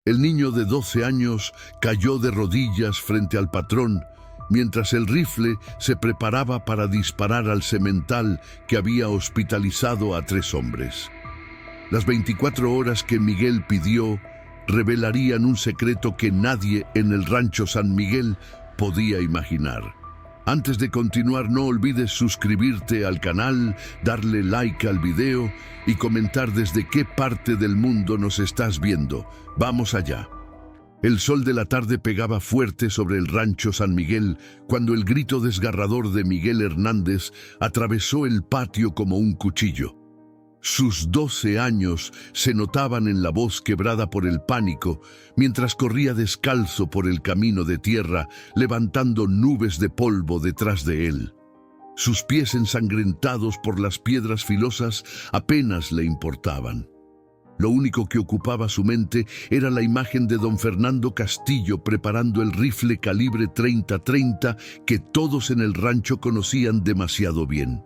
El niño de 12 años cayó de rodillas frente al patrón, mientras el rifle se preparaba para disparar al semental que había hospitalizado a 3 hombres. Las 24 horas que Miguel pidió revelarían un secreto que nadie en el rancho San Miguel podía imaginar. Antes de continuar, no olvides suscribirte al canal, darle like al video y comentar desde qué parte del mundo nos estás viendo. ¡Vamos allá! El sol de la tarde pegaba fuerte sobre el rancho San Miguel cuando el grito desgarrador de Miguel Hernández atravesó el patio como un cuchillo. Sus 12 años se notaban en la voz quebrada por el pánico, mientras corría descalzo por el camino de tierra, levantando nubes de polvo detrás de él. Sus pies ensangrentados por las piedras filosas apenas le importaban. Lo único que ocupaba su mente era la imagen de don Fernando Castillo preparando el rifle calibre 30-30 que todos en el rancho conocían demasiado bien.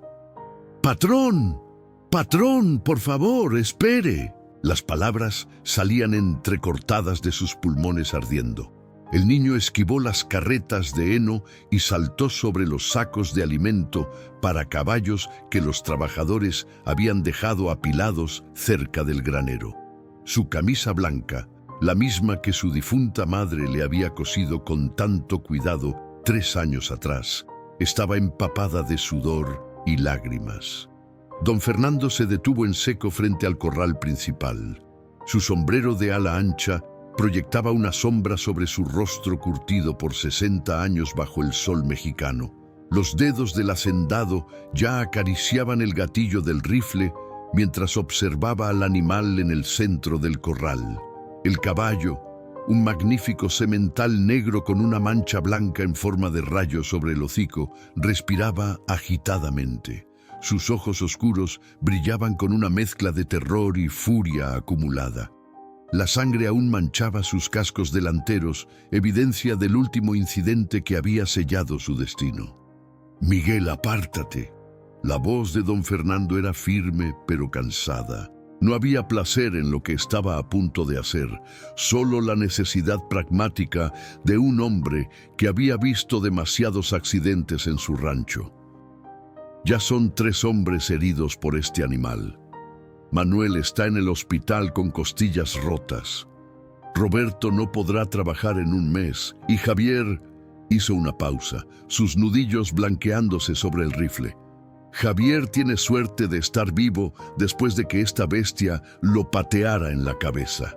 ¡Patrón! ¡Patrón, por favor, espere! Las palabras salían entrecortadas de sus pulmones ardiendo. El niño esquivó las carretas de heno y saltó sobre los sacos de alimento para caballos que los trabajadores habían dejado apilados cerca del granero. Su camisa blanca, la misma que su difunta madre le había cosido con tanto cuidado 3 años atrás, estaba empapada de sudor y lágrimas. Don Fernando se detuvo en seco frente al corral principal. Su sombrero de ala ancha proyectaba una sombra sobre su rostro curtido por 60 años bajo el sol mexicano. Los dedos del hacendado ya acariciaban el gatillo del rifle mientras observaba al animal en el centro del corral. El caballo, un magnífico semental negro con una mancha blanca en forma de rayo sobre el hocico, respiraba agitadamente. Sus ojos oscuros brillaban con una mezcla de terror y furia acumulada. La sangre aún manchaba sus cascos delanteros, evidencia del último incidente que había sellado su destino. «Miguel, apártate». La voz de don Fernando era firme pero cansada. No había placer en lo que estaba a punto de hacer, solo la necesidad pragmática de un hombre que había visto demasiados accidentes en su rancho. Ya son 3 hombres heridos por este animal. Manuel está en el hospital con costillas rotas. Roberto no podrá trabajar en un mes y Javier hizo una pausa, sus nudillos blanqueándose sobre el rifle. Javier tiene suerte de estar vivo después de que esta bestia lo pateara en la cabeza.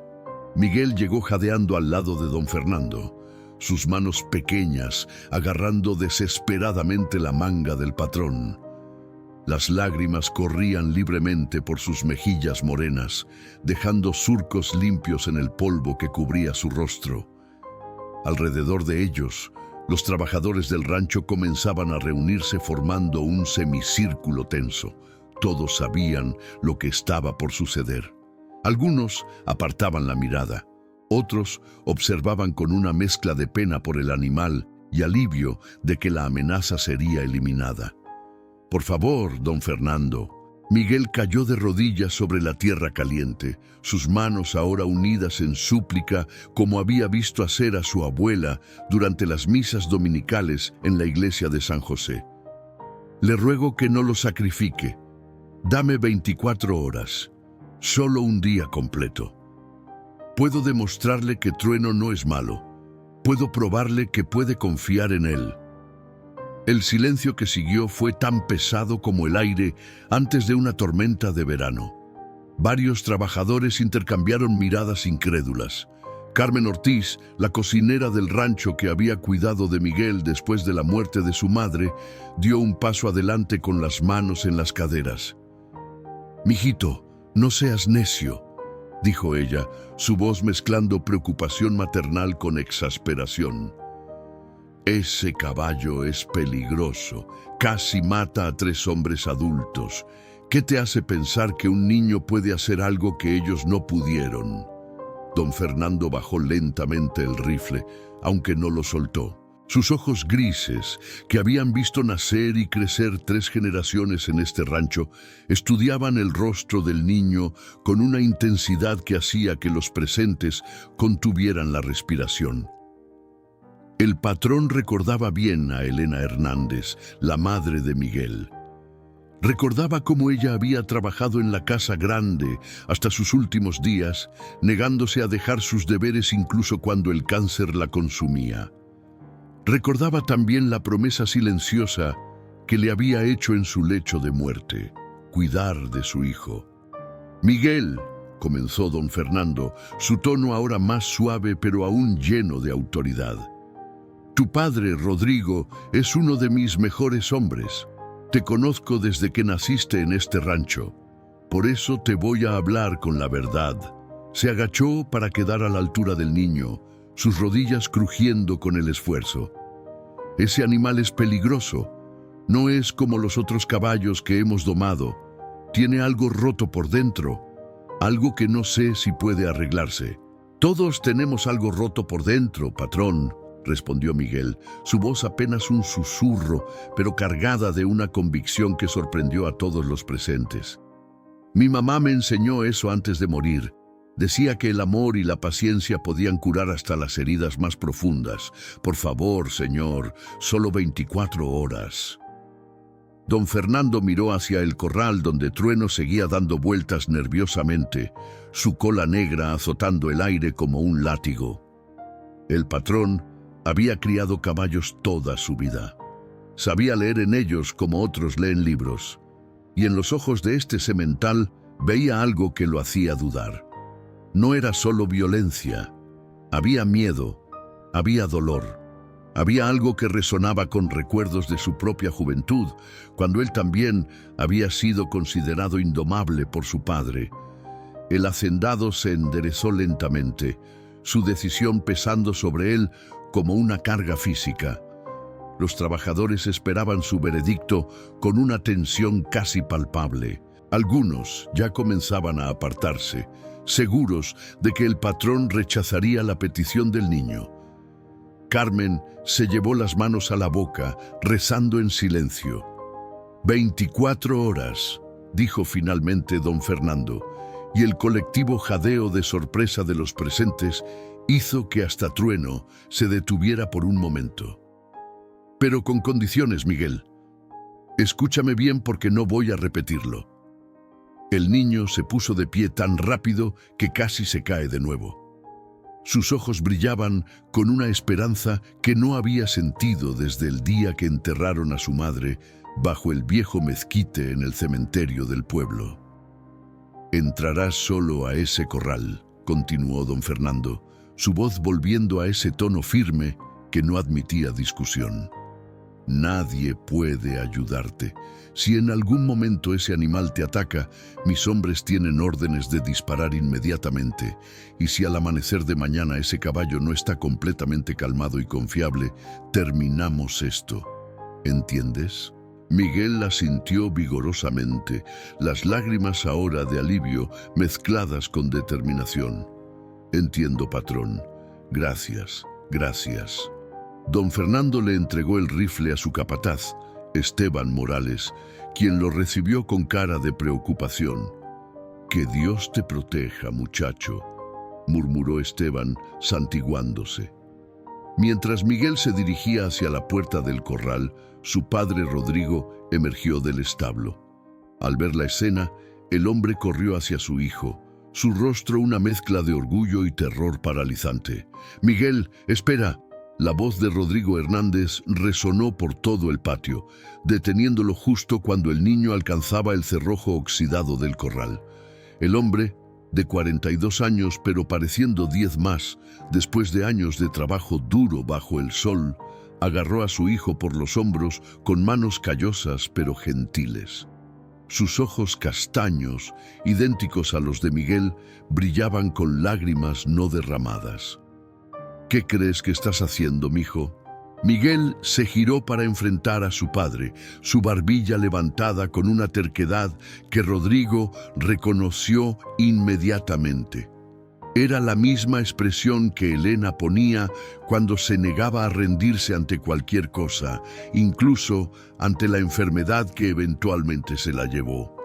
Miguel llegó jadeando al lado de don Fernando, sus manos pequeñas agarrando desesperadamente la manga del patrón. Las lágrimas corrían libremente por sus mejillas morenas, dejando surcos limpios en el polvo que cubría su rostro. Alrededor de ellos, los trabajadores del rancho comenzaban a reunirse formando un semicírculo tenso. Todos sabían lo que estaba por suceder. Algunos apartaban la mirada, otros observaban con una mezcla de pena por el animal y alivio de que la amenaza sería eliminada. «Por favor, don Fernando». Miguel cayó de rodillas sobre la tierra caliente, sus manos ahora unidas en súplica como había visto hacer a su abuela durante las misas dominicales en la iglesia de San José. «Le ruego que no lo sacrifique. Dame 24 horas, solo un día completo. Puedo demostrarle que Trueno no es malo. Puedo probarle que puede confiar en él». El silencio que siguió fue tan pesado como el aire antes de una tormenta de verano. Varios trabajadores intercambiaron miradas incrédulas. Carmen Ortiz, la cocinera del rancho que había cuidado de Miguel después de la muerte de su madre, dio un paso adelante con las manos en las caderas. «Mijito, no seas necio», dijo ella, su voz mezclando preocupación maternal con exasperación. «Ese caballo es peligroso, casi mata a 3 hombres adultos. ¿Qué te hace pensar que un niño puede hacer algo que ellos no pudieron?» Don Fernando bajó lentamente el rifle, aunque no lo soltó. Sus ojos grises, que habían visto nacer y crecer 3 generaciones en este rancho, estudiaban el rostro del niño con una intensidad que hacía que los presentes contuvieran la respiración. El patrón recordaba bien a Elena Hernández, la madre de Miguel. Recordaba cómo ella había trabajado en la casa grande hasta sus últimos días, negándose a dejar sus deberes incluso cuando el cáncer la consumía. Recordaba también la promesa silenciosa que le había hecho en su lecho de muerte, cuidar de su hijo. «Miguel», comenzó don Fernando, su tono ahora más suave pero aún lleno de autoridad. «Tu padre, Rodrigo, es uno de mis mejores hombres. Te conozco desde que naciste en este rancho. Por eso te voy a hablar con la verdad». Se agachó para quedar a la altura del niño, sus rodillas crujiendo con el esfuerzo. «Ese animal es peligroso. No es como los otros caballos que hemos domado. Tiene algo roto por dentro, algo que no sé si puede arreglarse». «Todos tenemos algo roto por dentro, patrón», respondió Miguel, su voz apenas un susurro, pero cargada de una convicción que sorprendió a todos los presentes. «Mi mamá me enseñó eso antes de morir. Decía que el amor y la paciencia podían curar hasta las heridas más profundas. Por favor, señor, solo 24 horas». Don Fernando miró hacia el corral donde Trueno seguía dando vueltas nerviosamente, su cola negra azotando el aire como un látigo. El patrón había criado caballos toda su vida. Sabía leer en ellos como otros leen libros, y en los ojos de este semental veía algo que lo hacía dudar. No era solo violencia, había miedo, había dolor, había algo que resonaba con recuerdos de su propia juventud, cuando él también había sido considerado indomable por su padre. El hacendado se enderezó lentamente, su decisión pesando sobre él como una carga física. Los trabajadores esperaban su veredicto con una tensión casi palpable. Algunos ya comenzaban a apartarse, seguros de que el patrón rechazaría la petición del niño. Carmen se llevó las manos a la boca, rezando en silencio. 24 horas, dijo finalmente don Fernando, y el colectivo jadeo de sorpresa de los presentes hizo que hasta Trueno se detuviera por un momento. «Pero con condiciones, Miguel. Escúchame bien porque no voy a repetirlo». El niño se puso de pie tan rápido que casi se cae de nuevo. Sus ojos brillaban con una esperanza que no había sentido desde el día que enterraron a su madre bajo el viejo mezquite en el cementerio del pueblo. «Entrarás solo a ese corral», continuó don Fernando, su voz volviendo a ese tono firme que no admitía discusión. «Nadie puede ayudarte. Si en algún momento ese animal te ataca, mis hombres tienen órdenes de disparar inmediatamente, y si al amanecer de mañana ese caballo no está completamente calmado y confiable, terminamos esto. ¿Entiendes?» Miguel asintió vigorosamente, las lágrimas ahora de alivio mezcladas con determinación. «Entiendo, patrón. Gracias, gracias». Don Fernando le entregó el rifle a su capataz, Esteban Morales, quien lo recibió con cara de preocupación. «Que Dios te proteja, muchacho», murmuró Esteban, santiguándose. Mientras Miguel se dirigía hacia la puerta del corral, su padre Rodrigo emergió del establo. Al ver la escena, el hombre corrió hacia su hijo, su rostro una mezcla de orgullo y terror paralizante. «Miguel, espera». La voz de Rodrigo Hernández resonó por todo el patio, deteniéndolo justo cuando el niño alcanzaba el cerrojo oxidado del corral. El hombre, de 42 años pero pareciendo 10 más, después de años de trabajo duro bajo el sol, agarró a su hijo por los hombros con manos callosas pero gentiles. Sus ojos castaños, idénticos a los de Miguel, brillaban con lágrimas no derramadas. «¿Qué crees que estás haciendo, mijo?» Miguel se giró para enfrentar a su padre, su barbilla levantada con una terquedad que Rodrigo reconoció inmediatamente. Era la misma expresión que Elena ponía cuando se negaba a rendirse ante cualquier cosa, incluso ante la enfermedad que eventualmente se la llevó.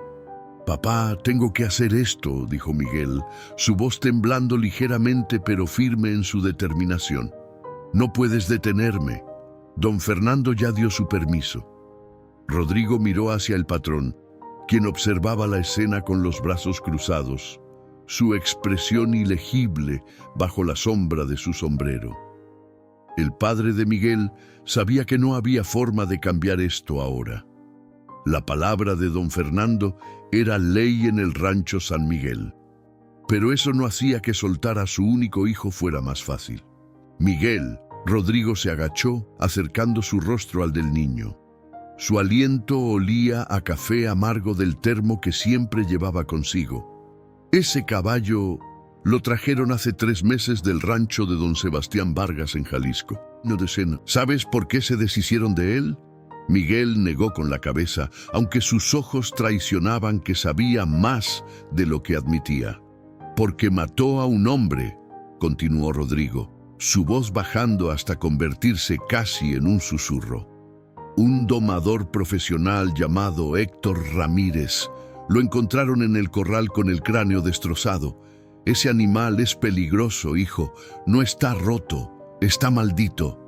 «Papá, tengo que hacer esto», dijo Miguel, su voz temblando ligeramente pero firme en su determinación. «No puedes detenerme». Don Fernando ya dio su permiso. Rodrigo miró hacia el patrón, quien observaba la escena con los brazos cruzados, su expresión ilegible bajo la sombra de su sombrero. El padre de Miguel sabía que no había forma de cambiar esto ahora. La palabra de don Fernando era ley en el rancho San Miguel. Pero eso no hacía que soltar a su único hijo fuera más fácil. «Miguel», Rodrigo se agachó, acercando su rostro al del niño. Su aliento olía a café amargo del termo que siempre llevaba consigo. «Ese caballo lo trajeron hace 3 meses del rancho de don Sebastián Vargas en Jalisco. No decena. ¿Sabes por qué se deshicieron de él?» Miguel negó con la cabeza, aunque sus ojos traicionaban que sabía más de lo que admitía. «Porque mató a un hombre», continuó Rodrigo, su voz bajando hasta convertirse casi en un susurro. «Un domador profesional llamado Héctor Ramírez. Lo encontraron en el corral con el cráneo destrozado. Ese animal es peligroso, hijo. No está roto, está maldito.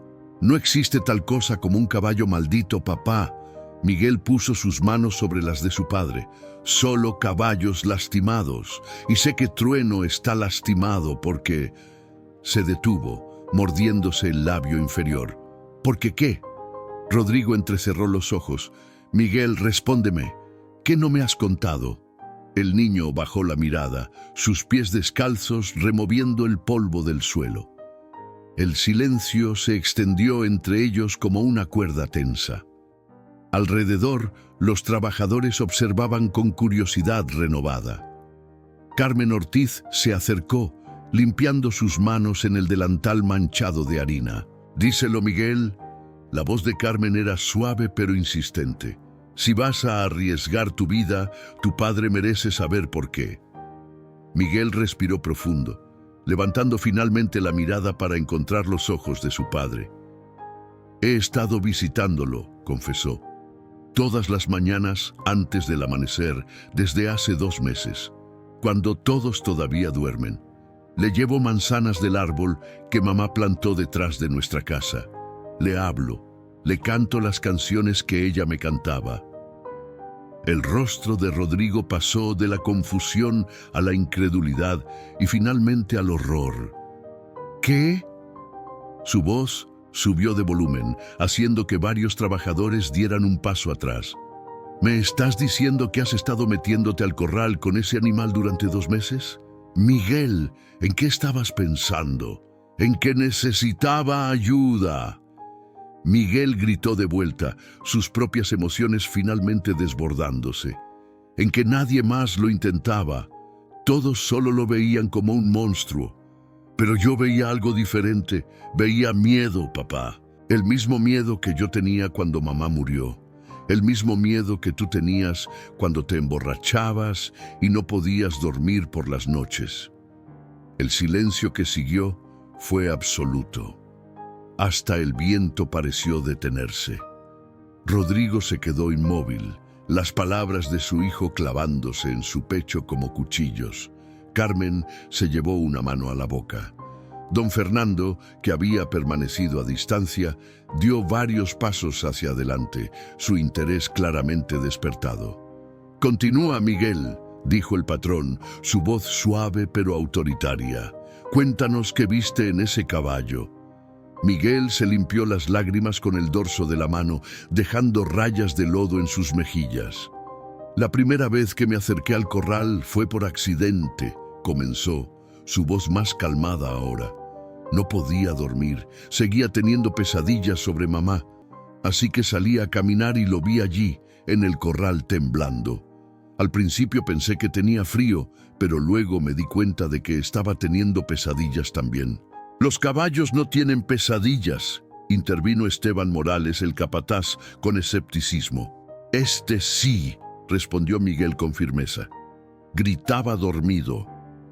No existe tal cosa como un caballo maldito, papá». Miguel puso sus manos sobre las de su padre. «Solo caballos lastimados. Y sé que Trueno está lastimado porque...» Se detuvo, mordiéndose el labio inferior. «¿Por qué qué?» Rodrigo entrecerró los ojos. «Miguel, respóndeme. ¿Qué no me has contado?» El niño bajó la mirada, sus pies descalzos removiendo el polvo del suelo. El silencio se extendió entre ellos como una cuerda tensa. Alrededor, los trabajadores observaban con curiosidad renovada. Carmen Ortiz se acercó, limpiando sus manos en el delantal manchado de harina. «Díselo, Miguel». La voz de Carmen era suave pero insistente. «Si vas a arriesgar tu vida, tu padre merece saber por qué». Miguel respiró profundo, levantando finalmente la mirada para encontrar los ojos de su padre. «He estado visitándolo», confesó, «todas las mañanas antes del amanecer desde hace 2 meses, cuando todos todavía duermen. Le llevo manzanas del árbol que mamá plantó detrás de nuestra casa. Le hablo, le canto las canciones que ella me cantaba». El rostro de Rodrigo pasó de la confusión a la incredulidad y finalmente al horror. «¿Qué?» Su voz subió de volumen, haciendo que varios trabajadores dieran un paso atrás. «¿Me estás diciendo que has estado metiéndote al corral con ese animal durante 2 meses? Miguel, ¿en qué estabas pensando? En que necesitaba ayuda». Miguel gritó de vuelta, sus propias emociones finalmente desbordándose. En que nadie más lo intentaba. Todos solo lo veían como un monstruo. Pero yo veía algo diferente. Veía miedo, papá. El mismo miedo que yo tenía cuando mamá murió. El mismo miedo que tú tenías cuando te emborrachabas y no podías dormir por las noches. El silencio que siguió fue absoluto. Hasta el viento pareció detenerse. Rodrigo se quedó inmóvil, las palabras de su hijo clavándose en su pecho como cuchillos. Carmen se llevó una mano a la boca. Don Fernando, que había permanecido a distancia, dio varios pasos hacia adelante, su interés claramente despertado. «Continúa, Miguel», dijo el patrón, su voz suave pero autoritaria. «Cuéntanos qué viste en ese caballo». Miguel se limpió las lágrimas con el dorso de la mano, dejando rayas de lodo en sus mejillas. «La primera vez que me acerqué al corral fue por accidente», comenzó, su voz más calmada ahora. «No podía dormir, seguía teniendo pesadillas sobre mamá, así que salí a caminar y lo vi allí, en el corral temblando. Al principio pensé que tenía frío, pero luego me di cuenta de que estaba teniendo pesadillas también». «Los caballos no tienen pesadillas», intervino Esteban Morales, el capataz, con escepticismo. «Este sí», respondió Miguel con firmeza. Gritaba dormido.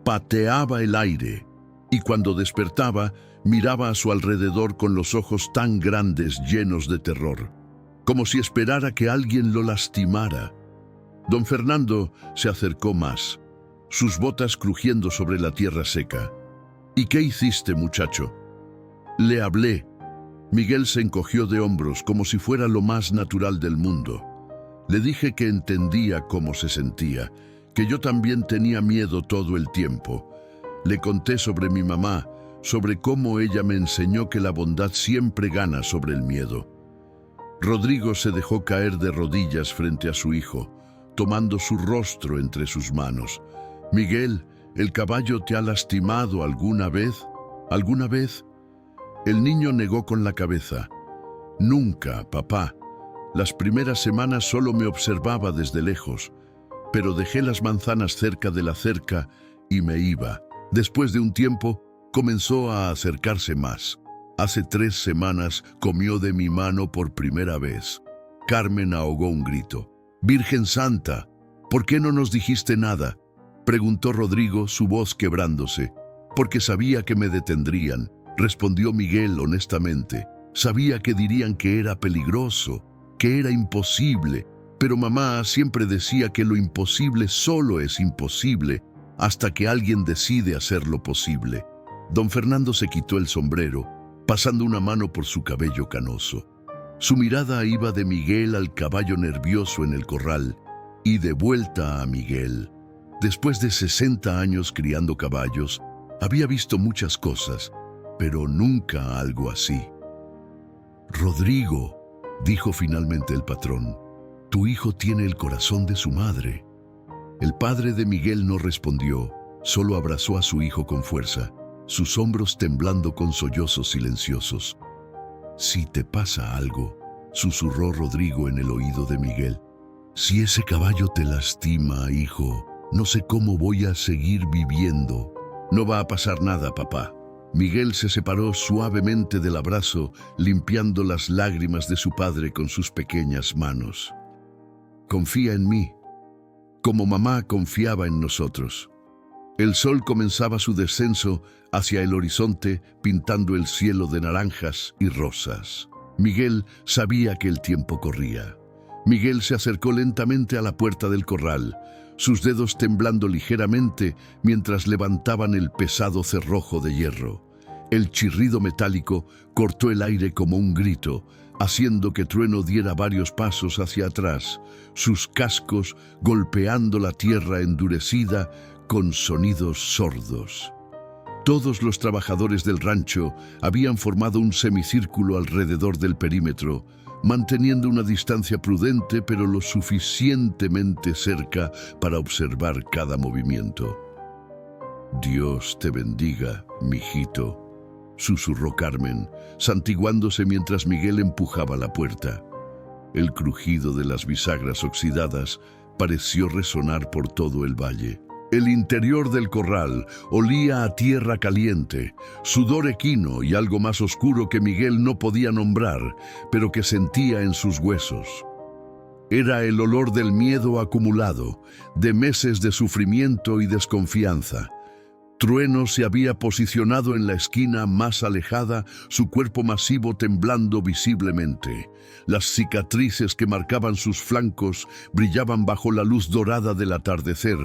pateaba el aire y cuando despertaba miraba a su alrededor con los ojos tan grandes llenos de terror, como si esperara que alguien lo lastimara. Don Fernando se acercó más, sus botas crujiendo sobre la tierra seca. «¿Y qué hiciste, muchacho?» «Le hablé». Miguel se encogió de hombros como si fuera lo más natural del mundo. Le dije que entendía cómo se sentía, que yo también tenía miedo todo el tiempo. Le conté sobre mi mamá, sobre cómo ella me enseñó que la bondad siempre gana sobre el miedo. Rodrigo se dejó caer de rodillas frente a su hijo, tomando su rostro entre sus manos. «Miguel, ¿el caballo te ha lastimado alguna vez? ¿Alguna vez?» El niño negó con la cabeza. «Nunca, papá. Las primeras semanas solo me observaba desde lejos, pero dejé las manzanas cerca de la cerca y me iba. Después de un tiempo, comenzó a acercarse más. Hace 3 semanas comió de mi mano por primera vez». Carmen ahogó un grito. «Virgen Santa, ¿por qué no nos dijiste nada?», preguntó Rodrigo, su voz quebrándose. «Porque sabía que me detendrían», respondió Miguel honestamente. «Sabía que dirían que era peligroso, que era imposible, pero mamá siempre decía que lo imposible solo es imposible hasta que alguien decide hacerlo posible». Don Fernando se quitó el sombrero, pasando una mano por su cabello canoso. Su mirada iba de Miguel al caballo nervioso en el corral y de vuelta a Miguel. Después de 60 años criando caballos, había visto muchas cosas, pero nunca algo así. «Rodrigo», dijo finalmente el patrón, «tu hijo tiene el corazón de su madre». El padre de Miguel no respondió, solo abrazó a su hijo con fuerza, sus hombros temblando con sollozos silenciosos. «Si te pasa algo», susurró Rodrigo en el oído de Miguel, «si ese caballo te lastima, hijo, no sé cómo voy a seguir viviendo». «No va a pasar nada, papá». Miguel se separó suavemente del abrazo, limpiando las lágrimas de su padre con sus pequeñas manos. «Confía en mí, como mamá confiaba en nosotros». El sol comenzaba su descenso hacia el horizonte, pintando el cielo de naranjas y rosas. Miguel sabía que el tiempo corría. Miguel se acercó lentamente a la puerta del corral, sus dedos temblando ligeramente mientras levantaban el pesado cerrojo de hierro. El chirrido metálico cortó el aire como un grito, haciendo que Trueno diera varios pasos hacia atrás, sus cascos golpeando la tierra endurecida con sonidos sordos. Todos los trabajadores del rancho habían formado un semicírculo alrededor del perímetro, manteniendo una distancia prudente pero lo suficientemente cerca para observar cada movimiento. «Dios te bendiga, mijito», susurró Carmen, santiguándose mientras Miguel empujaba la puerta. El crujido de las bisagras oxidadas pareció resonar por todo el valle. El interior del corral olía a tierra caliente, sudor equino y algo más oscuro que Miguel no podía nombrar, pero que sentía en sus huesos. Era el olor del miedo acumulado, de meses de sufrimiento y desconfianza. Trueno se había posicionado en la esquina más alejada, su cuerpo masivo temblando visiblemente. Las cicatrices que marcaban sus flancos brillaban bajo la luz dorada del atardecer,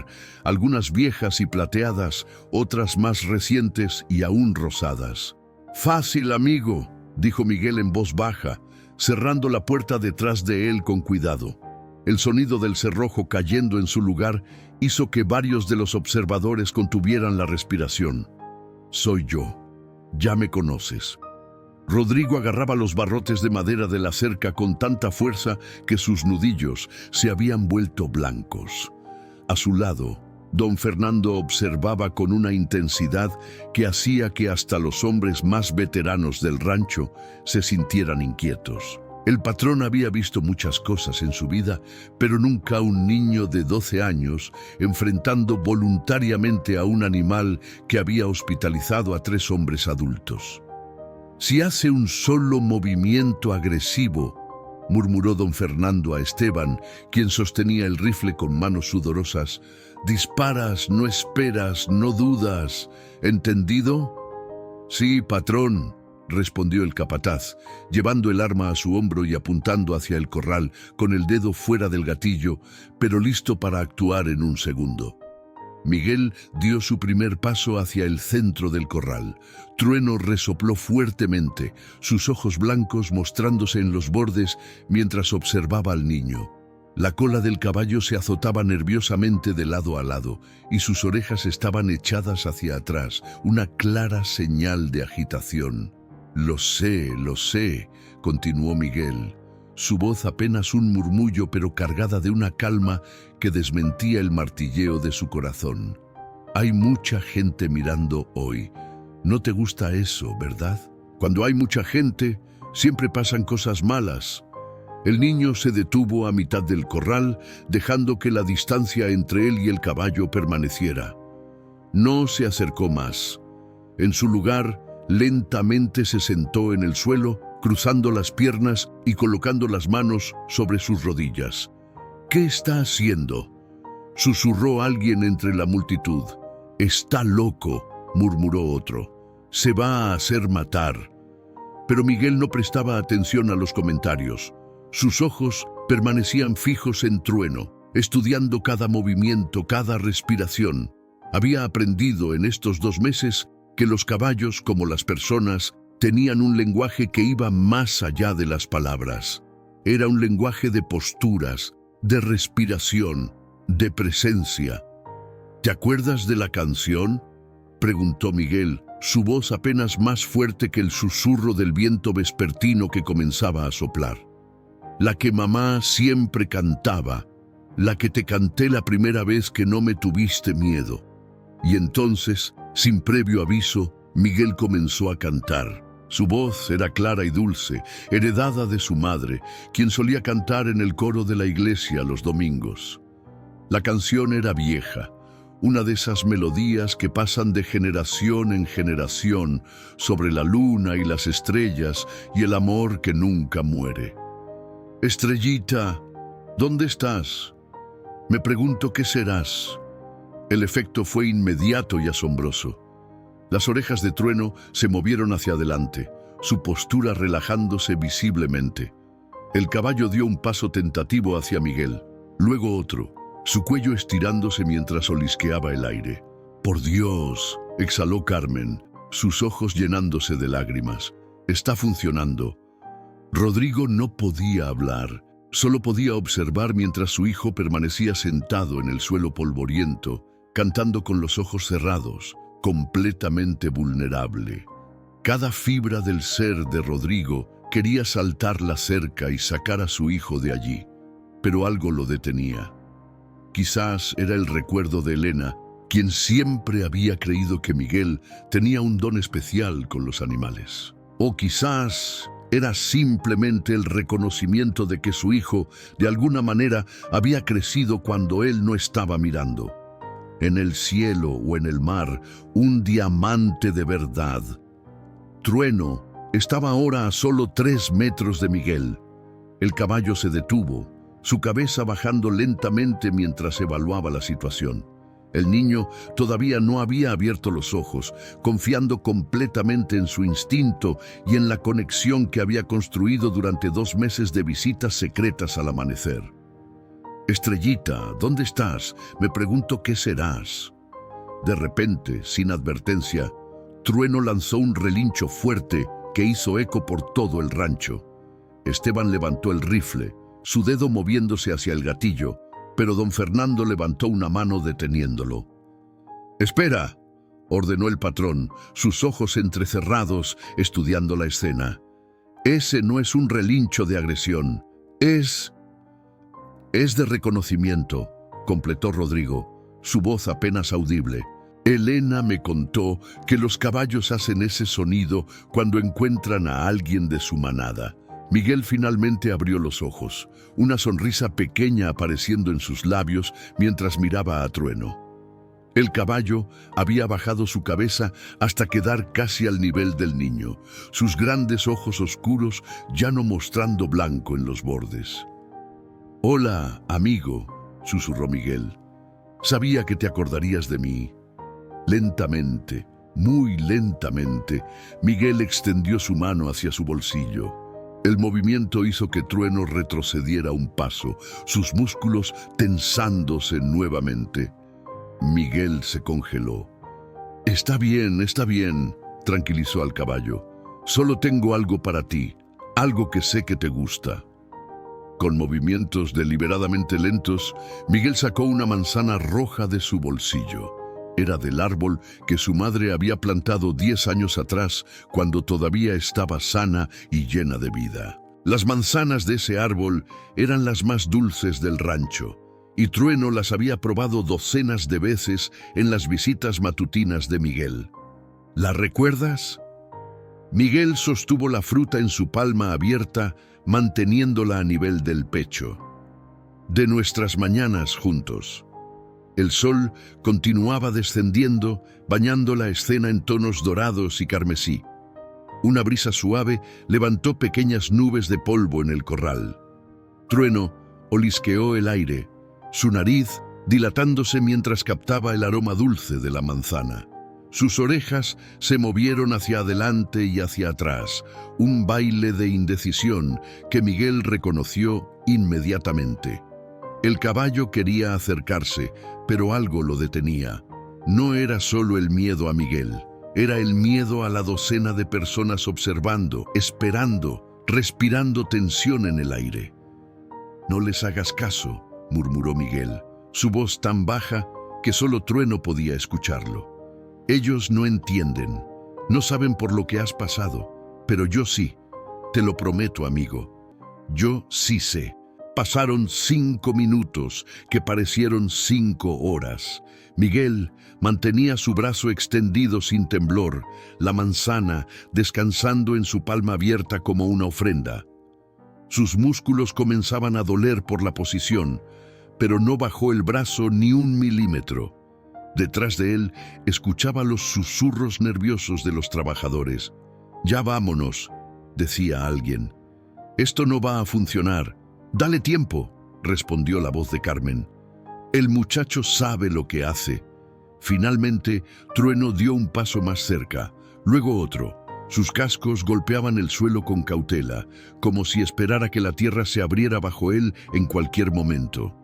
algunas viejas y plateadas, otras más recientes y aún rosadas. «Fácil, amigo», dijo Miguel en voz baja, cerrando la puerta detrás de él con cuidado. El sonido del cerrojo cayendo en su lugar hizo que varios de los observadores contuvieran la respiración. «Soy yo. Ya me conoces». Rodrigo agarraba los barrotes de madera de la cerca con tanta fuerza que sus nudillos se habían vuelto blancos. A su lado, don Fernando observaba con una intensidad que hacía que hasta los hombres más veteranos del rancho se sintieran inquietos. El patrón había visto muchas cosas en su vida, pero nunca un niño de 12 años enfrentando voluntariamente a un animal que había hospitalizado a 3 hombres adultos. «Si hace un solo movimiento agresivo», murmuró don Fernando a Esteban, quien sostenía el rifle con manos sudorosas. Disparas, no esperas, no dudas. ¿Entendido? Sí, patrón, respondió el capataz, llevando el arma a su hombro y apuntando hacia el corral, con el dedo fuera del gatillo, pero listo para actuar en un segundo. Miguel dio su primer paso hacia el centro del corral. Trueno resopló fuertemente, sus ojos blancos mostrándose en los bordes mientras observaba al niño. La cola del caballo se azotaba nerviosamente de lado a lado y sus orejas estaban echadas hacia atrás, una clara señal de agitación. Lo sé, continuó Miguel. Su voz apenas un murmullo, pero cargada de una calma que desmentía el martilleo de su corazón. Hay mucha gente mirando hoy. No te gusta eso, ¿verdad? Cuando hay mucha gente, siempre pasan cosas malas. El niño se detuvo a mitad del corral, dejando que la distancia entre él y el caballo permaneciera. No se acercó más. En su lugar, lentamente se sentó en el suelo, cruzando las piernas y colocando las manos sobre sus rodillas. ¿Qué está haciendo?, susurró alguien entre la multitud. Está loco, murmuró otro. Se va a hacer matar. Pero Miguel no prestaba atención a los comentarios. Sus ojos permanecían fijos en Trueno, estudiando cada movimiento, cada respiración. Había aprendido en estos 2 meses que los caballos, como las personas, tenían un lenguaje que iba más allá de las palabras. Era un lenguaje de posturas, de respiración, de presencia. ¿Te acuerdas de la canción?, preguntó Miguel, su voz apenas más fuerte que el susurro del viento vespertino que comenzaba a soplar. La que mamá siempre cantaba, la que te canté la primera vez que no me tuviste miedo. Y entonces, sin previo aviso, Miguel comenzó a cantar. Su voz era clara y dulce, heredada de su madre, quien solía cantar en el coro de la iglesia los domingos. La canción era vieja, una de esas melodías que pasan de generación en generación sobre la luna y las estrellas y el amor que nunca muere. Estrellita, ¿dónde estás? Me pregunto qué serás. El efecto fue inmediato y asombroso. Las orejas de Trueno se movieron hacia adelante, su postura relajándose visiblemente. El caballo dio un paso tentativo hacia Miguel, luego otro, su cuello estirándose mientras olisqueaba el aire. «Por Dios», exhaló Carmen, sus ojos llenándose de lágrimas. «Está funcionando». Rodrigo no podía hablar, solo podía observar mientras su hijo permanecía sentado en el suelo polvoriento, cantando con los ojos cerrados, completamente vulnerable. Cada fibra del ser de Rodrigo quería saltar la cerca y sacar a su hijo de allí, pero algo lo detenía. Quizás era el recuerdo de Elena, quien siempre había creído que Miguel tenía un don especial con los animales. O quizás era simplemente el reconocimiento de que su hijo, de alguna manera, había crecido cuando él no estaba mirando. En el cielo o en el mar, un diamante de verdad. Trueno estaba ahora a solo 3 metros de Miguel. El caballo se detuvo, su cabeza bajando lentamente mientras evaluaba la situación. El niño todavía no había abierto los ojos, confiando completamente en su instinto y en la conexión que había construido durante 2 meses de visitas secretas al amanecer. «Estrellita, ¿dónde estás? Me pregunto qué serás». De repente, sin advertencia, Trueno lanzó un relincho fuerte que hizo eco por todo el rancho. Esteban levantó el rifle, su dedo moviéndose hacia el gatillo, pero don Fernando levantó una mano deteniéndolo. «Espera», ordenó el patrón, sus ojos entrecerrados, estudiando la escena. «Ese no es un relincho de agresión, es de reconocimiento», completó Rodrigo, su voz apenas audible. «Elena me contó que los caballos hacen ese sonido cuando encuentran a alguien de su manada». Miguel finalmente abrió los ojos, una sonrisa pequeña apareciendo en sus labios mientras miraba a Trueno. El caballo había bajado su cabeza hasta quedar casi al nivel del niño, sus grandes ojos oscuros ya no mostrando blanco en los bordes. «Hola, amigo», susurró Miguel. «Sabía que te acordarías de mí». Lentamente, muy lentamente, Miguel extendió su mano hacia su bolsillo. El movimiento hizo que Trueno retrocediera un paso, sus músculos tensándose nuevamente. Miguel se congeló. Está bien, tranquilizó al caballo. Solo tengo algo para ti, algo que sé que te gusta». Con movimientos deliberadamente lentos, Miguel sacó una manzana roja de su bolsillo. Era del árbol que su madre había plantado 10 años atrás, cuando todavía estaba sana y llena de vida. Las manzanas de ese árbol eran las más dulces del rancho, y Trueno las había probado docenas de veces en las visitas matutinas de Miguel. ¿La recuerdas? Miguel sostuvo la fruta en su palma abierta, manteniéndola a nivel del pecho. De nuestras mañanas juntos. El sol continuaba descendiendo, bañando la escena en tonos dorados y carmesí. Una brisa suave levantó pequeñas nubes de polvo en el corral. Trueno olisqueó el aire, su nariz dilatándose mientras captaba el aroma dulce de la manzana. Sus orejas se movieron hacia adelante y hacia atrás, un baile de indecisión que Miguel reconoció inmediatamente. El caballo quería acercarse, pero algo lo detenía. No era solo el miedo a Miguel, era el miedo a la docena de personas observando, esperando, respirando tensión en el aire. «No les hagas caso», murmuró Miguel, su voz tan baja que solo Trueno podía escucharlo. «Ellos no entienden, no saben por lo que has pasado, pero yo sí, te lo prometo, amigo. Yo sí sé». Pasaron 5 minutos que parecieron 5 horas. Miguel mantenía su brazo extendido sin temblor, la manzana descansando en su palma abierta como una ofrenda. Sus músculos comenzaban a doler por la posición, pero no bajó el brazo ni 1 milímetro. Detrás de él escuchaba los susurros nerviosos de los trabajadores. «Ya vámonos», decía alguien. «Esto no va a funcionar. Dale tiempo», respondió la voz de Carmen. «El muchacho sabe lo que hace». Finalmente, Trueno dio un paso más cerca, luego otro. Sus cascos golpeaban el suelo con cautela, como si esperara que la tierra se abriera bajo él en cualquier momento.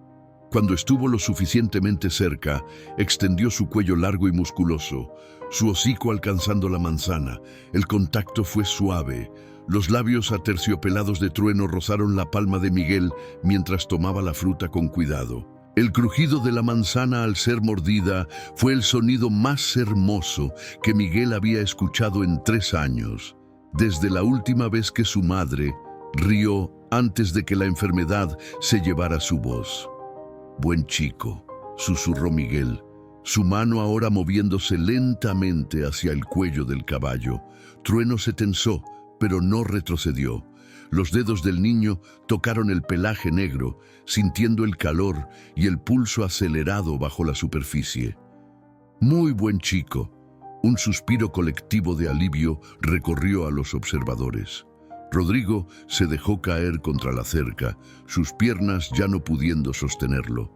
Cuando estuvo lo suficientemente cerca, extendió su cuello largo y musculoso, su hocico alcanzando la manzana. El contacto fue suave. Los labios aterciopelados de Trueno rozaron la palma de Miguel mientras tomaba la fruta con cuidado. El crujido de la manzana al ser mordida fue el sonido más hermoso que Miguel había escuchado en 3 años, desde la última vez que su madre rió antes de que la enfermedad se llevara su voz. «Buen chico», susurró Miguel, su mano ahora moviéndose lentamente hacia el cuello del caballo. Trueno se tensó, pero no retrocedió. Los dedos del niño tocaron el pelaje negro, sintiendo el calor y el pulso acelerado bajo la superficie. «Muy buen chico». Un suspiro colectivo de alivio recorrió a los observadores. Rodrigo se dejó caer contra la cerca, sus piernas ya no pudiendo sostenerlo.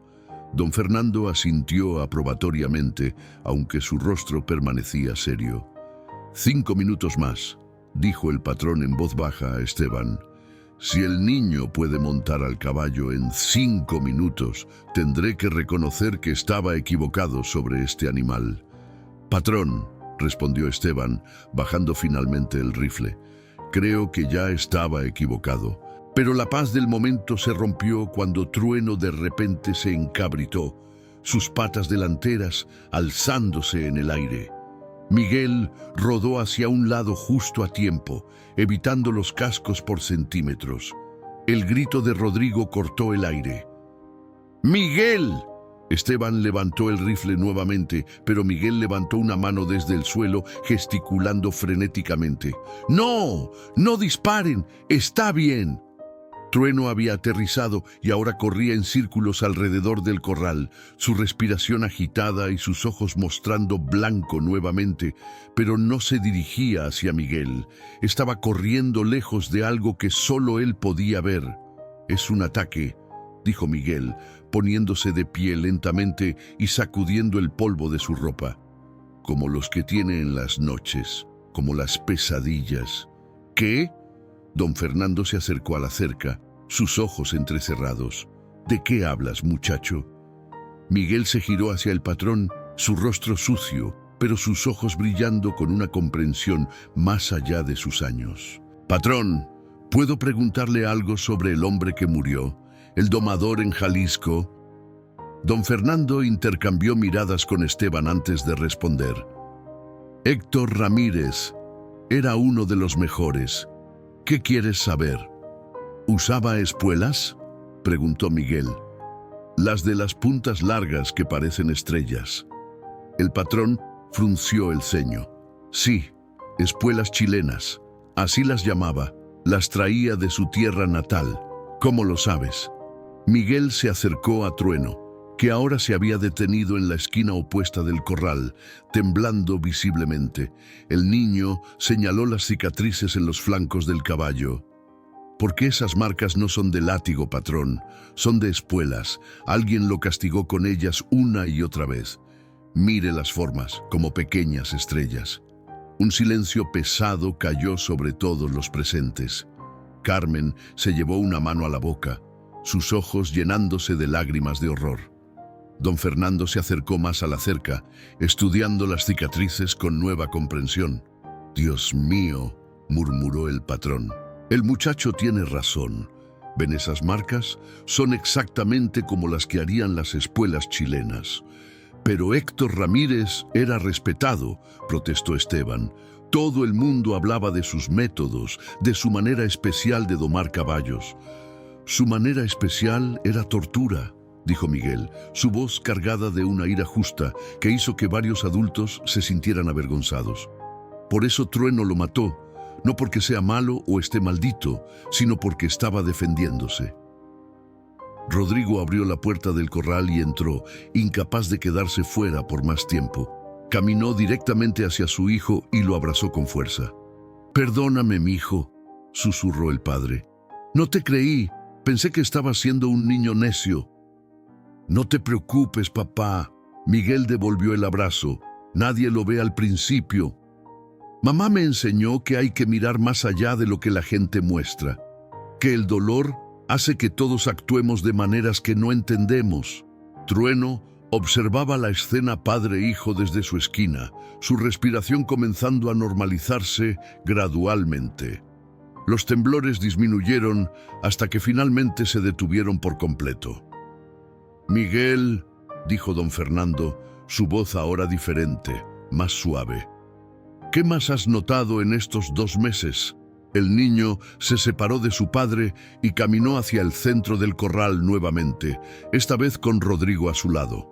Don Fernando asintió aprobatoriamente, aunque su rostro permanecía serio. «5 minutos más», dijo el patrón en voz baja a Esteban. «Si el niño puede montar al caballo en 5 minutos, tendré que reconocer que estaba equivocado sobre este animal». «Patrón», respondió Esteban, bajando finalmente el rifle. «Creo que ya estaba equivocado». Pero la paz del momento se rompió cuando Trueno de repente se encabritó, sus patas delanteras alzándose en el aire. Miguel rodó hacia un lado justo a tiempo, evitando los cascos por centímetros. El grito de Rodrigo cortó el aire. ¡Miguel! Esteban levantó el rifle nuevamente, pero Miguel levantó una mano desde el suelo, gesticulando frenéticamente. «¡No! ¡No disparen! ¡Está bien!». Trueno había aterrizado y ahora corría en círculos alrededor del corral, su respiración agitada y sus ojos mostrando blanco nuevamente, pero no se dirigía hacia Miguel. Estaba corriendo lejos de algo que solo él podía ver. «Es un ataque», dijo Miguel, poniéndose de pie lentamente y sacudiendo el polvo de su ropa. «Como los que tiene en las noches, como las pesadillas». «¿Qué?». Don Fernando se acercó a la cerca, sus ojos entrecerrados. «¿De qué hablas, muchacho?». Miguel se giró hacia el patrón, su rostro sucio, pero sus ojos brillando con una comprensión más allá de sus años. «Patrón, ¿puedo preguntarle algo sobre el hombre que murió, el domador en Jalisco?». Don Fernando intercambió miradas con Esteban antes de responder. «Héctor Ramírez era uno de los mejores. ¿Qué quieres saber?». «¿Usaba espuelas?», preguntó Miguel. «Las de las puntas largas que parecen estrellas». El patrón frunció el ceño. «Sí, espuelas chilenas, así las llamaba. Las traía de su tierra natal». «¿Cómo lo sabes?». Miguel se acercó a Trueno, que ahora se había detenido en la esquina opuesta del corral, temblando visiblemente. El niño señaló las cicatrices en los flancos del caballo. «¿Por qué esas marcas no son de látigo, patrón? Son de espuelas. Alguien lo castigó con ellas una y otra vez. Mire las formas, como pequeñas estrellas». Un silencio pesado cayó sobre todos los presentes. Carmen se llevó una mano a la boca, sus ojos llenándose de lágrimas de horror. Don Fernando se acercó más a la cerca, estudiando las cicatrices con nueva comprensión. «Dios mío», murmuró el patrón. «El muchacho tiene razón. ¿Ven esas marcas? Son exactamente como las que harían las espuelas chilenas». «Pero Héctor Ramírez era respetado», protestó Esteban. «Todo el mundo hablaba de sus métodos, de su manera especial de domar caballos». «Su manera especial era tortura», dijo Miguel, su voz cargada de una ira justa que hizo que varios adultos se sintieran avergonzados. «Por eso Trueno lo mató, no porque sea malo o esté maldito, sino porque estaba defendiéndose». Rodrigo abrió la puerta del corral y entró, incapaz de quedarse fuera por más tiempo. Caminó directamente hacia su hijo y lo abrazó con fuerza. «Perdóname, mijo», susurró el padre. «No te creí, pensé que estabas siendo un niño necio». «No te preocupes, papá». Miguel devolvió el abrazo. «Nadie lo ve al principio. Mamá me enseñó que hay que mirar más allá de lo que la gente muestra, que el dolor hace que todos actuemos de maneras que no entendemos». Trueno observaba la escena padre-hijo desde su esquina, su respiración comenzando a normalizarse gradualmente. Los temblores disminuyeron hasta que finalmente se detuvieron por completo. «Miguel», dijo don Fernando, su voz ahora diferente, más suave. «¿Qué más has notado en estos 2 meses?» El niño se separó de su padre y caminó hacia el centro del corral nuevamente, esta vez con Rodrigo a su lado.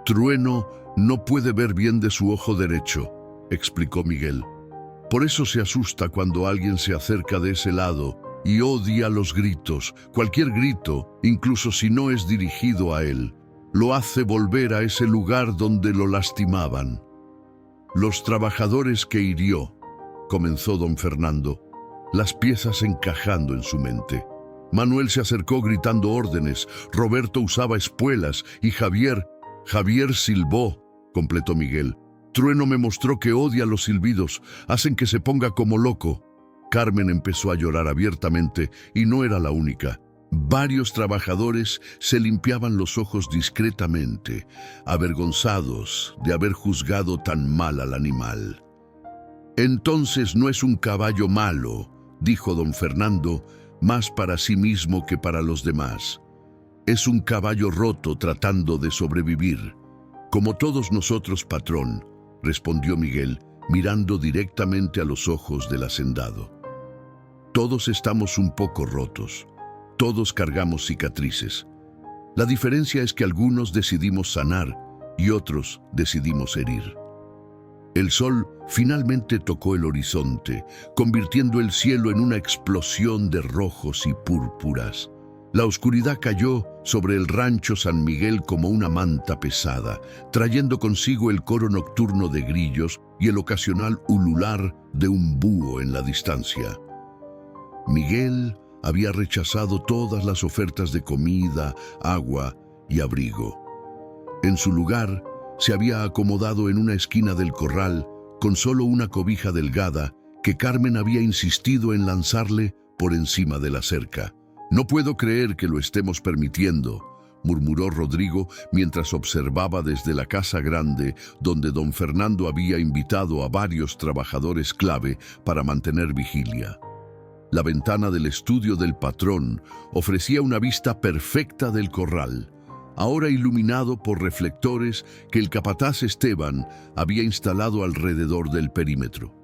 «Trueno no puede ver bien de su ojo derecho», explicó Miguel. «Por eso se asusta cuando alguien se acerca de ese lado y odia los gritos. Cualquier grito, incluso si no es dirigido a él, lo hace volver a ese lugar donde lo lastimaban». «Los trabajadores que hirió», comenzó don Fernando, las piezas encajando en su mente. Manuel se acercó gritando órdenes, Roberto usaba espuelas y Javier silbó, completó Miguel. «Trueno me mostró que odia los silbidos, hacen que se ponga como loco». Carmen empezó a llorar abiertamente y no era la única. Varios trabajadores se limpiaban los ojos discretamente, avergonzados de haber juzgado tan mal al animal. «Entonces no es un caballo malo», dijo don Fernando, más para sí mismo que para los demás. «Es un caballo roto tratando de sobrevivir». «Como todos nosotros, patrón», respondió Miguel, mirando directamente a los ojos del hacendado. «Todos estamos un poco rotos. Todos cargamos cicatrices. La diferencia es que algunos decidimos sanar y otros decidimos herir». El sol finalmente tocó el horizonte, convirtiendo el cielo en una explosión de rojos y púrpuras. La oscuridad cayó sobre el rancho San Miguel como una manta pesada, trayendo consigo el coro nocturno de grillos y el ocasional ulular de un búho en la distancia. Miguel había rechazado todas las ofertas de comida, agua y abrigo. En su lugar, se había acomodado en una esquina del corral con solo una cobija delgada que Carmen había insistido en lanzarle por encima de la cerca. «No puedo creer que lo estemos permitiendo», murmuró Rodrigo mientras observaba desde la casa grande donde don Fernando había invitado a varios trabajadores clave para mantener vigilia. La ventana del estudio del patrón ofrecía una vista perfecta del corral, ahora iluminado por reflectores que el capataz Esteban había instalado alrededor del perímetro.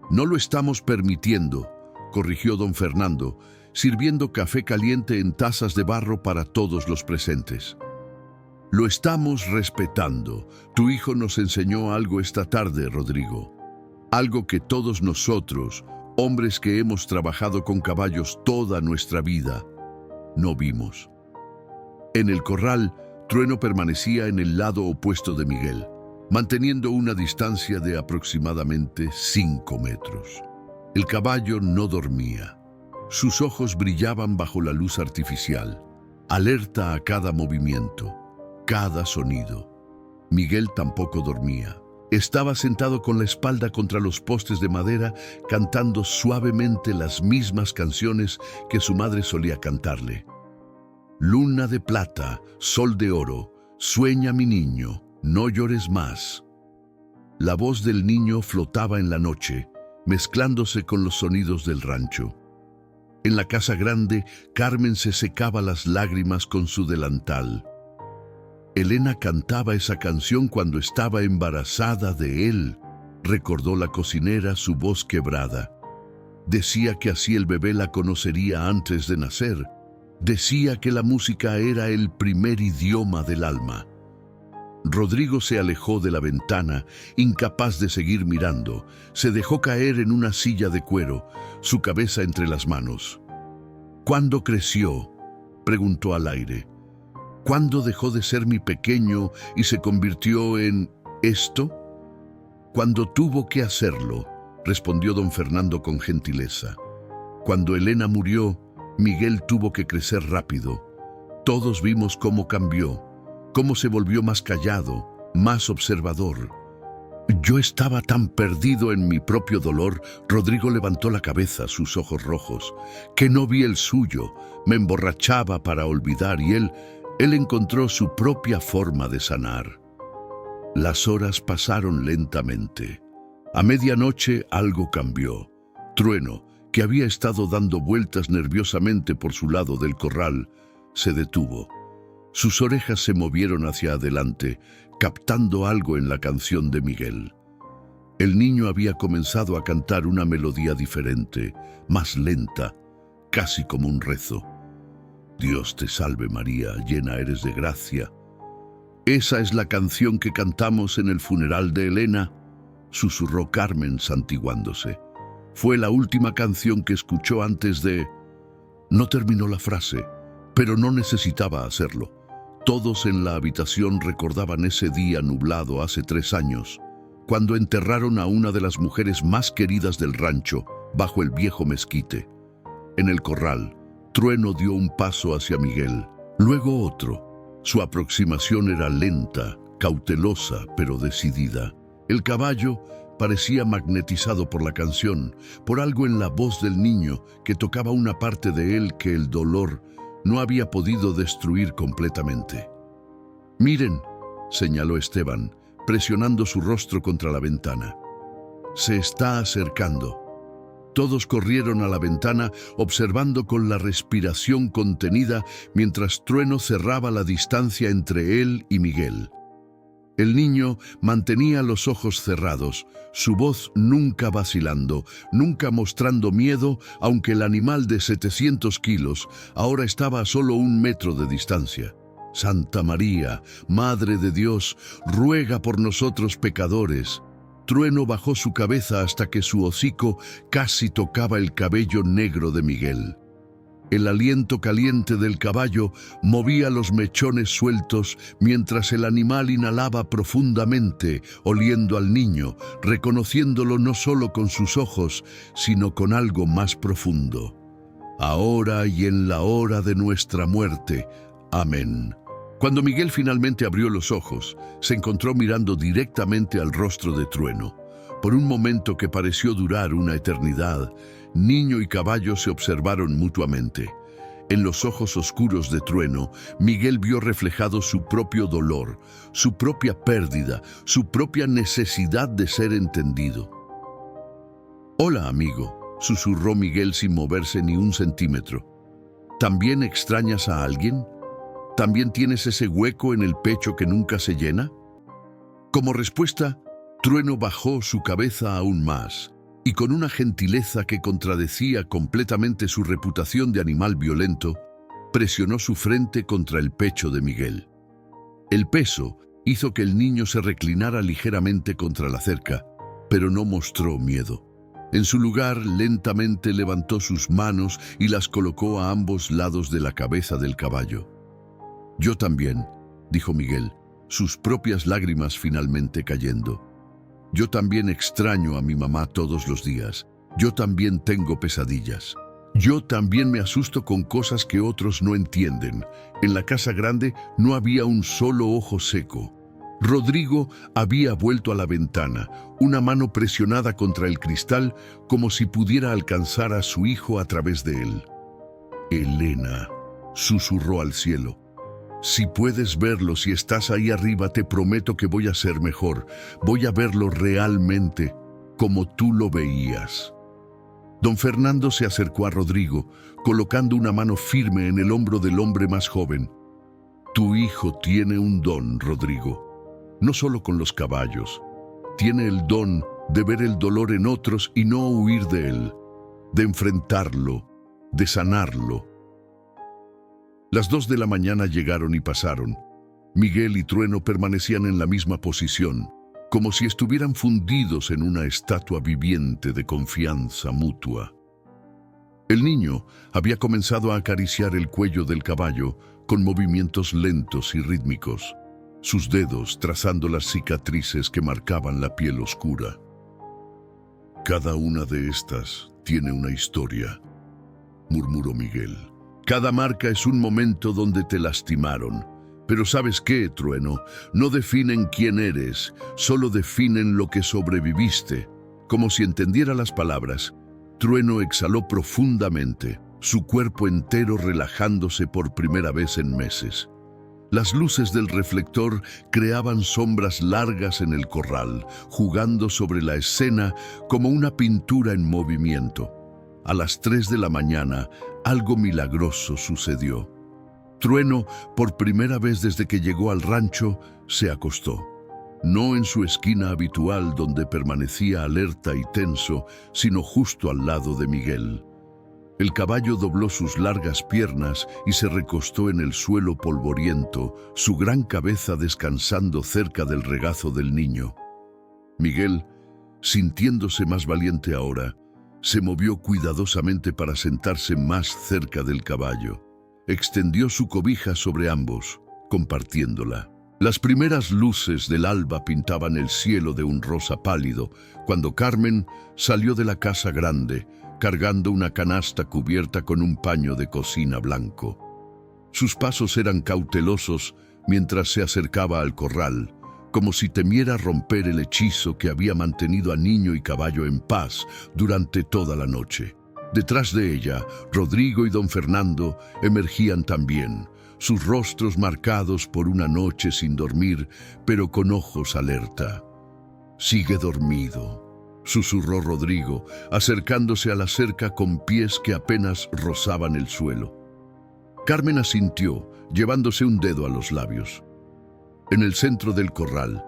«No lo estamos permitiendo», corrigió don Fernando, sirviendo café caliente en tazas de barro para todos los presentes. «Lo estamos respetando. Tu hijo nos enseñó algo esta tarde, Rodrigo. Algo que todos nosotros, hombres que hemos trabajado con caballos toda nuestra vida, no vimos». En el corral, Trueno permanecía en el lado opuesto de Miguel, manteniendo una distancia de aproximadamente 5 metros. El caballo no dormía. Sus ojos brillaban bajo la luz artificial, alerta a cada movimiento, cada sonido. Miguel tampoco dormía. Estaba sentado con la espalda contra los postes de madera, cantando suavemente las mismas canciones que su madre solía cantarle. «Luna de plata, sol de oro, sueña mi niño, no llores más». La voz del niño flotaba en la noche, mezclándose con los sonidos del rancho. En la casa grande, Carmen se secaba las lágrimas con su delantal. Elena cantaba esa canción cuando estaba embarazada de él, recordó la cocinera, su voz quebrada. Decía que así el bebé la conocería antes de nacer. Decía que la música era el primer idioma del alma. Rodrigo se alejó de la ventana, incapaz de seguir mirando. Se dejó caer en una silla de cuero, su cabeza entre las manos. «¿Cuándo creció?», preguntó al aire. «¿Cuándo dejó de ser mi pequeño y se convirtió en esto?». «Cuando tuvo que hacerlo», respondió don Fernando con gentileza. «Cuando Elena murió, Miguel tuvo que crecer rápido. Todos vimos cómo cambió, cómo se volvió más callado, más observador». «Yo estaba tan perdido en mi propio dolor», Rodrigo levantó la cabeza, sus ojos rojos, «que no vi el suyo. Me emborrachaba para olvidar y él encontró su propia forma de sanar». Las horas pasaron lentamente. A medianoche algo cambió. Trueno, que había estado dando vueltas nerviosamente por su lado del corral, se detuvo. Sus orejas se movieron hacia adelante, captando algo en la canción de Miguel. El niño había comenzado a cantar una melodía diferente, más lenta, casi como un rezo. «Dios te salve María, llena eres de gracia». «Esa es la canción que cantamos en el funeral de Elena», susurró Carmen santiguándose. «Fue la última canción que escuchó antes de...». No terminó la frase, pero no necesitaba hacerlo. Todos en la habitación recordaban ese día nublado hace 3 años, cuando enterraron a una de las mujeres más queridas del rancho bajo el viejo mezquite. En el corral, Trueno dio un paso hacia Miguel, luego otro. Su aproximación era lenta, cautelosa, pero decidida. El caballo parecía magnetizado por la canción, por algo en la voz del niño que tocaba una parte de él que el dolor no había podido destruir completamente. «Miren», señaló Esteban, presionando su rostro contra la ventana. «Se está acercando». Todos corrieron a la ventana, observando con la respiración contenida mientras Trueno cerraba la distancia entre él y Miguel. El niño mantenía los ojos cerrados, su voz nunca vacilando, nunca mostrando miedo, aunque el animal de 700 kilos ahora estaba a solo 1 metro de distancia. «Santa María, Madre de Dios, ruega por nosotros pecadores». Trueno bajó su cabeza hasta que su hocico casi tocaba el cabello negro de Miguel. El aliento caliente del caballo movía los mechones sueltos mientras el animal inhalaba profundamente, oliendo al niño, reconociéndolo no solo con sus ojos, sino con algo más profundo. Ahora y en la hora de nuestra muerte. Amén. Cuando Miguel finalmente abrió los ojos, se encontró mirando directamente al rostro de Trueno. Por un momento que pareció durar una eternidad, niño y caballo se observaron mutuamente. En los ojos oscuros de Trueno, Miguel vio reflejado su propio dolor, su propia pérdida, su propia necesidad de ser entendido. «Hola, amigo», susurró Miguel sin moverse ni un centímetro. «¿También extrañas a alguien? ¿También tienes ese hueco en el pecho que nunca se llena?» Como respuesta, Trueno bajó su cabeza aún más, y con una gentileza que contradecía completamente su reputación de animal violento, presionó su frente contra el pecho de Miguel. El peso hizo que el niño se reclinara ligeramente contra la cerca, pero no mostró miedo. En su lugar, lentamente levantó sus manos y las colocó a ambos lados de la cabeza del caballo. «Yo también», dijo Miguel, sus propias lágrimas finalmente cayendo. «Yo también extraño a mi mamá todos los días. Yo también tengo pesadillas. Yo también me asusto con cosas que otros no entienden. En la casa grande no había un solo ojo seco. Rodrigo había vuelto a la ventana, una mano presionada contra el cristal como si pudiera alcanzar a su hijo a través de él. «Elena», susurró al cielo. «Si puedes verlo, si estás ahí arriba, te prometo que voy a ser mejor. Voy a verlo realmente, como tú lo veías». Don Fernando se acercó a Rodrigo, colocando una mano firme en el hombro del hombre más joven. «Tu hijo tiene un don, Rodrigo. No solo con los caballos. Tiene el don de ver el dolor en otros y no huir de él, de enfrentarlo, de sanarlo». Las 2 de la mañana llegaron y pasaron. Miguel y Trueno permanecían en la misma posición, como si estuvieran fundidos en una estatua viviente de confianza mutua. El niño había comenzado a acariciar el cuello del caballo con movimientos lentos y rítmicos, sus dedos trazando las cicatrices que marcaban la piel oscura. «Cada una de estas tiene una historia», murmuró Miguel. «Cada marca es un momento donde te lastimaron. Pero ¿sabes qué, Trueno? No definen quién eres, solo definen lo que sobreviviste». Como si entendiera las palabras, Trueno exhaló profundamente, su cuerpo entero relajándose por primera vez en meses. Las luces del reflector creaban sombras largas en el corral, jugando sobre la escena como una pintura en movimiento. A las 3 de la mañana, algo milagroso sucedió. Trueno, por primera vez desde que llegó al rancho, se acostó. No en su esquina habitual donde permanecía alerta y tenso, sino justo al lado de Miguel. El caballo dobló sus largas piernas y se recostó en el suelo polvoriento, su gran cabeza descansando cerca del regazo del niño. Miguel, sintiéndose más valiente ahora, se movió cuidadosamente para sentarse más cerca del caballo. Extendió su cobija sobre ambos, compartiéndola. Las primeras luces del alba pintaban el cielo de un rosa pálido, cuando Carmen salió de la casa grande, cargando una canasta cubierta con un paño de cocina blanco. Sus pasos eran cautelosos mientras se acercaba al corral, como si temiera romper el hechizo que había mantenido a niño y caballo en paz durante toda la noche. Detrás de ella, Rodrigo y don Fernando emergían también, sus rostros marcados por una noche sin dormir, pero con ojos alerta. «Sigue dormido», susurró Rodrigo, acercándose a la cerca con pies que apenas rozaban el suelo. Carmen asintió, llevándose un dedo a los labios. En el centro del corral,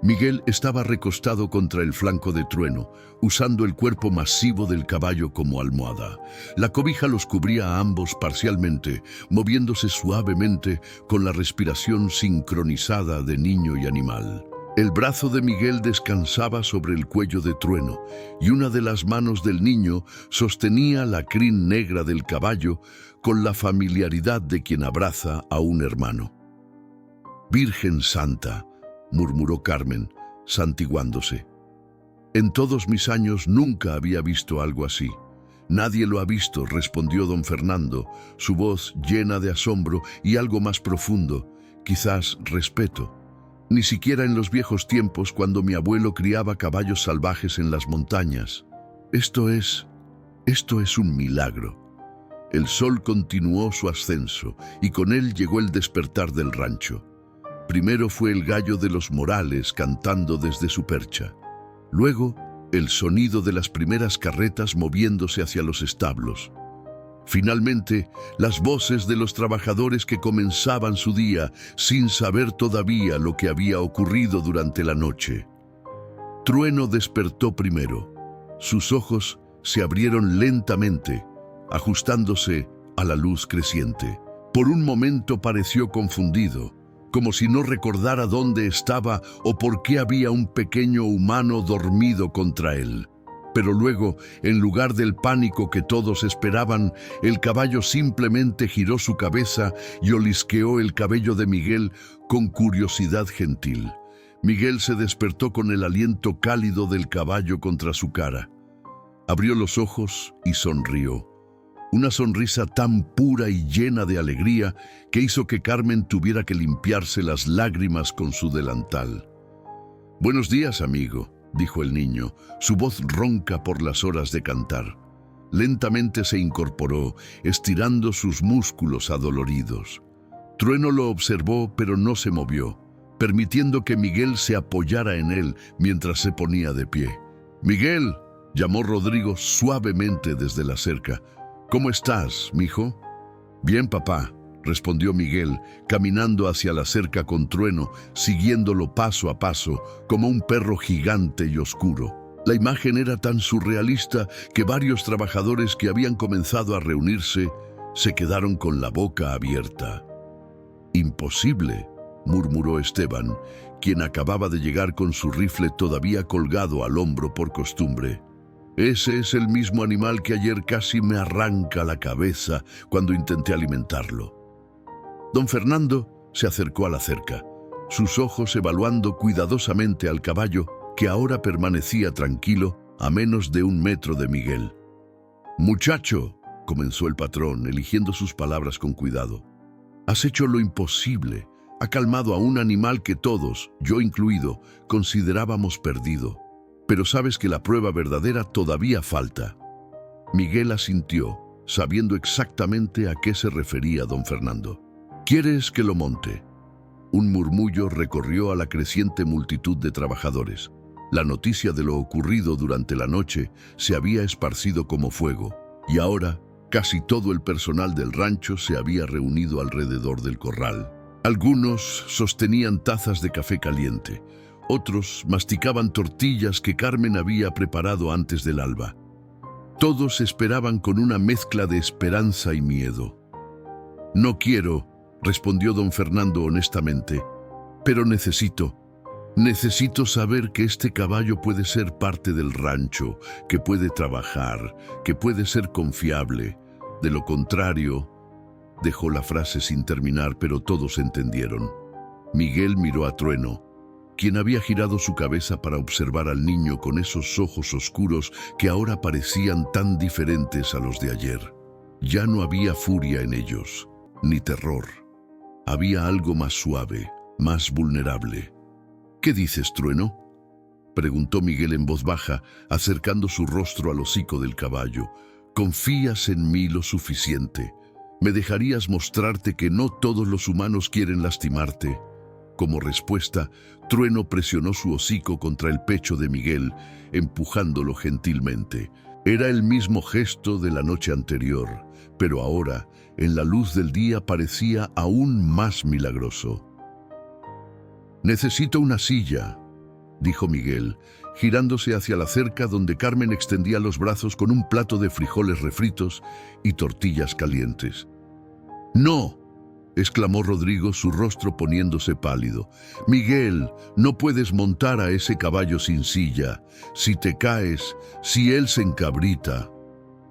Miguel estaba recostado contra el flanco de Trueno, usando el cuerpo masivo del caballo como almohada. La cobija los cubría a ambos parcialmente, moviéndose suavemente con la respiración sincronizada de niño y animal. El brazo de Miguel descansaba sobre el cuello de Trueno y una de las manos del niño sostenía la crin negra del caballo con la familiaridad de quien abraza a un hermano. «Virgen Santa», murmuró Carmen, santiguándose. «En todos mis años nunca había visto algo así». «Nadie lo ha visto», respondió don Fernando, su voz llena de asombro y algo más profundo, quizás respeto. «Ni siquiera en los viejos tiempos cuando mi abuelo criaba caballos salvajes en las montañas. Esto es un milagro». El sol continuó su ascenso y con él llegó el despertar del rancho. Primero fue el gallo de los Morales cantando desde su percha. Luego, el sonido de las primeras carretas moviéndose hacia los establos. Finalmente, las voces de los trabajadores que comenzaban su día sin saber todavía lo que había ocurrido durante la noche. Trueno despertó primero. Sus ojos se abrieron lentamente, ajustándose a la luz creciente. Por un momento pareció confundido, como si no recordara dónde estaba o por qué había un pequeño humano dormido contra él. Pero luego, en lugar del pánico que todos esperaban, el caballo simplemente giró su cabeza y olisqueó el cabello de Miguel con curiosidad gentil. Miguel se despertó con el aliento cálido del caballo contra su cara. Abrió los ojos y sonrió. Una sonrisa tan pura y llena de alegría que hizo que Carmen tuviera que limpiarse las lágrimas con su delantal. «Buenos días, amigo», dijo el niño, su voz ronca por las horas de cantar. Lentamente se incorporó, estirando sus músculos adoloridos. Trueno lo observó, pero no se movió, permitiendo que Miguel se apoyara en él mientras se ponía de pie. «Miguel», llamó Rodrigo suavemente desde la cerca. «¿Cómo estás, mijo?» «Bien, papá», respondió Miguel, caminando hacia la cerca con Trueno, siguiéndolo paso a paso, como un perro gigante y oscuro. La imagen era tan surrealista que varios trabajadores que habían comenzado a reunirse se quedaron con la boca abierta. «Imposible», murmuró Esteban, quien acababa de llegar con su rifle todavía colgado al hombro por costumbre. «Ese es el mismo animal que ayer casi me arranca la cabeza cuando intenté alimentarlo». Don Fernando se acercó a la cerca, sus ojos evaluando cuidadosamente al caballo que ahora permanecía tranquilo a menos de 1 metro de Miguel. «Muchacho», comenzó el patrón, eligiendo sus palabras con cuidado, «has hecho lo imposible. Ha calmado a un animal que todos, yo incluido, considerábamos perdido. Pero sabes que la prueba verdadera todavía falta». Miguel asintió, sabiendo exactamente a qué se refería don Fernando. «¿Quieres que lo monte?». Un murmullo recorrió a la creciente multitud de trabajadores. La noticia de lo ocurrido durante la noche se había esparcido como fuego, y ahora casi todo el personal del rancho se había reunido alrededor del corral. Algunos sostenían tazas de café caliente, otros masticaban tortillas que Carmen había preparado antes del alba. Todos esperaban con una mezcla de esperanza y miedo. «No quiero», respondió don Fernando honestamente, «pero necesito saber que este caballo puede ser parte del rancho, que puede trabajar, que puede ser confiable. De lo contrario…». Dejó la frase sin terminar, pero todos entendieron. Miguel miró a Trueno, quien había girado su cabeza para observar al niño con esos ojos oscuros que ahora parecían tan diferentes a los de ayer. Ya no había furia en ellos, ni terror. Había algo más suave, más vulnerable. «¿Qué dices, Trueno?», preguntó Miguel en voz baja, acercando su rostro al hocico del caballo. «¿Confías en mí lo suficiente? ¿Me dejarías mostrarte que no todos los humanos quieren lastimarte?». Como respuesta, Trueno presionó su hocico contra el pecho de Miguel, empujándolo gentilmente. Era el mismo gesto de la noche anterior, pero ahora, en la luz del día, parecía aún más milagroso. «Necesito una silla», dijo Miguel, girándose hacia la cerca donde Carmen extendía los brazos con un plato de frijoles refritos y tortillas calientes. «No», exclamó Rodrigo, su rostro poniéndose pálido. Miguel, no puedes montar a ese caballo sin silla. Si te caes, si él se encabrita.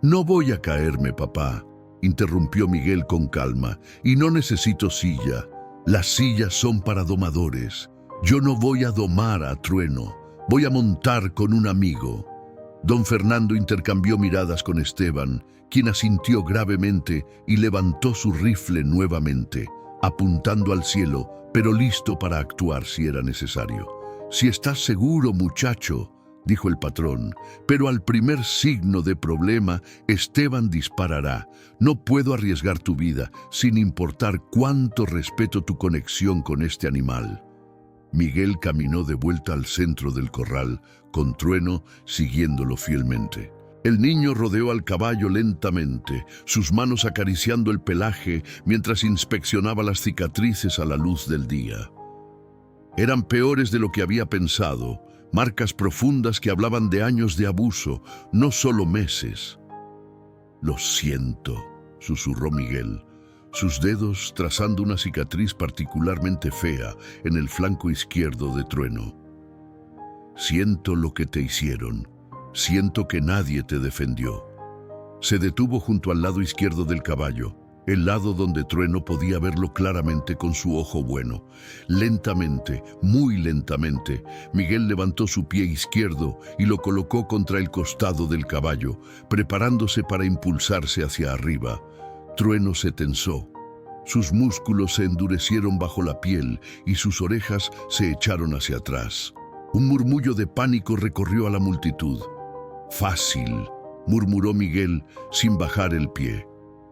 No voy a caerme, papá, interrumpió Miguel con calma, y no necesito silla. Las sillas son para domadores. Yo no voy a domar a Trueno, voy a montar con un amigo. Don Fernando intercambió miradas con Esteban, quien asintió gravemente y levantó su rifle nuevamente, apuntando al cielo, pero listo para actuar si era necesario. «Si estás seguro, muchacho», dijo el patrón, «pero al primer signo de problema, Esteban disparará. No puedo arriesgar tu vida, sin importar cuánto respeto tu conexión con este animal». Miguel caminó de vuelta al centro del corral, con Trueno siguiéndolo fielmente. El niño rodeó al caballo lentamente, sus manos acariciando el pelaje mientras inspeccionaba las cicatrices a la luz del día. Eran peores de lo que había pensado, marcas profundas que hablaban de años de abuso, no solo meses. «Lo siento», susurró Miguel, sus dedos trazando una cicatriz particularmente fea en el flanco izquierdo de Trueno. «Siento lo que te hicieron. Siento que nadie te defendió». Se detuvo junto al lado izquierdo del caballo, el lado donde Trueno podía verlo claramente con su ojo bueno. Lentamente, muy lentamente, Miguel levantó su pie izquierdo y lo colocó contra el costado del caballo, preparándose para impulsarse hacia arriba. Trueno se tensó. Sus músculos se endurecieron bajo la piel y sus orejas se echaron hacia atrás. Un murmullo de pánico recorrió a la multitud. «Fácil», murmuró Miguel sin bajar el pie.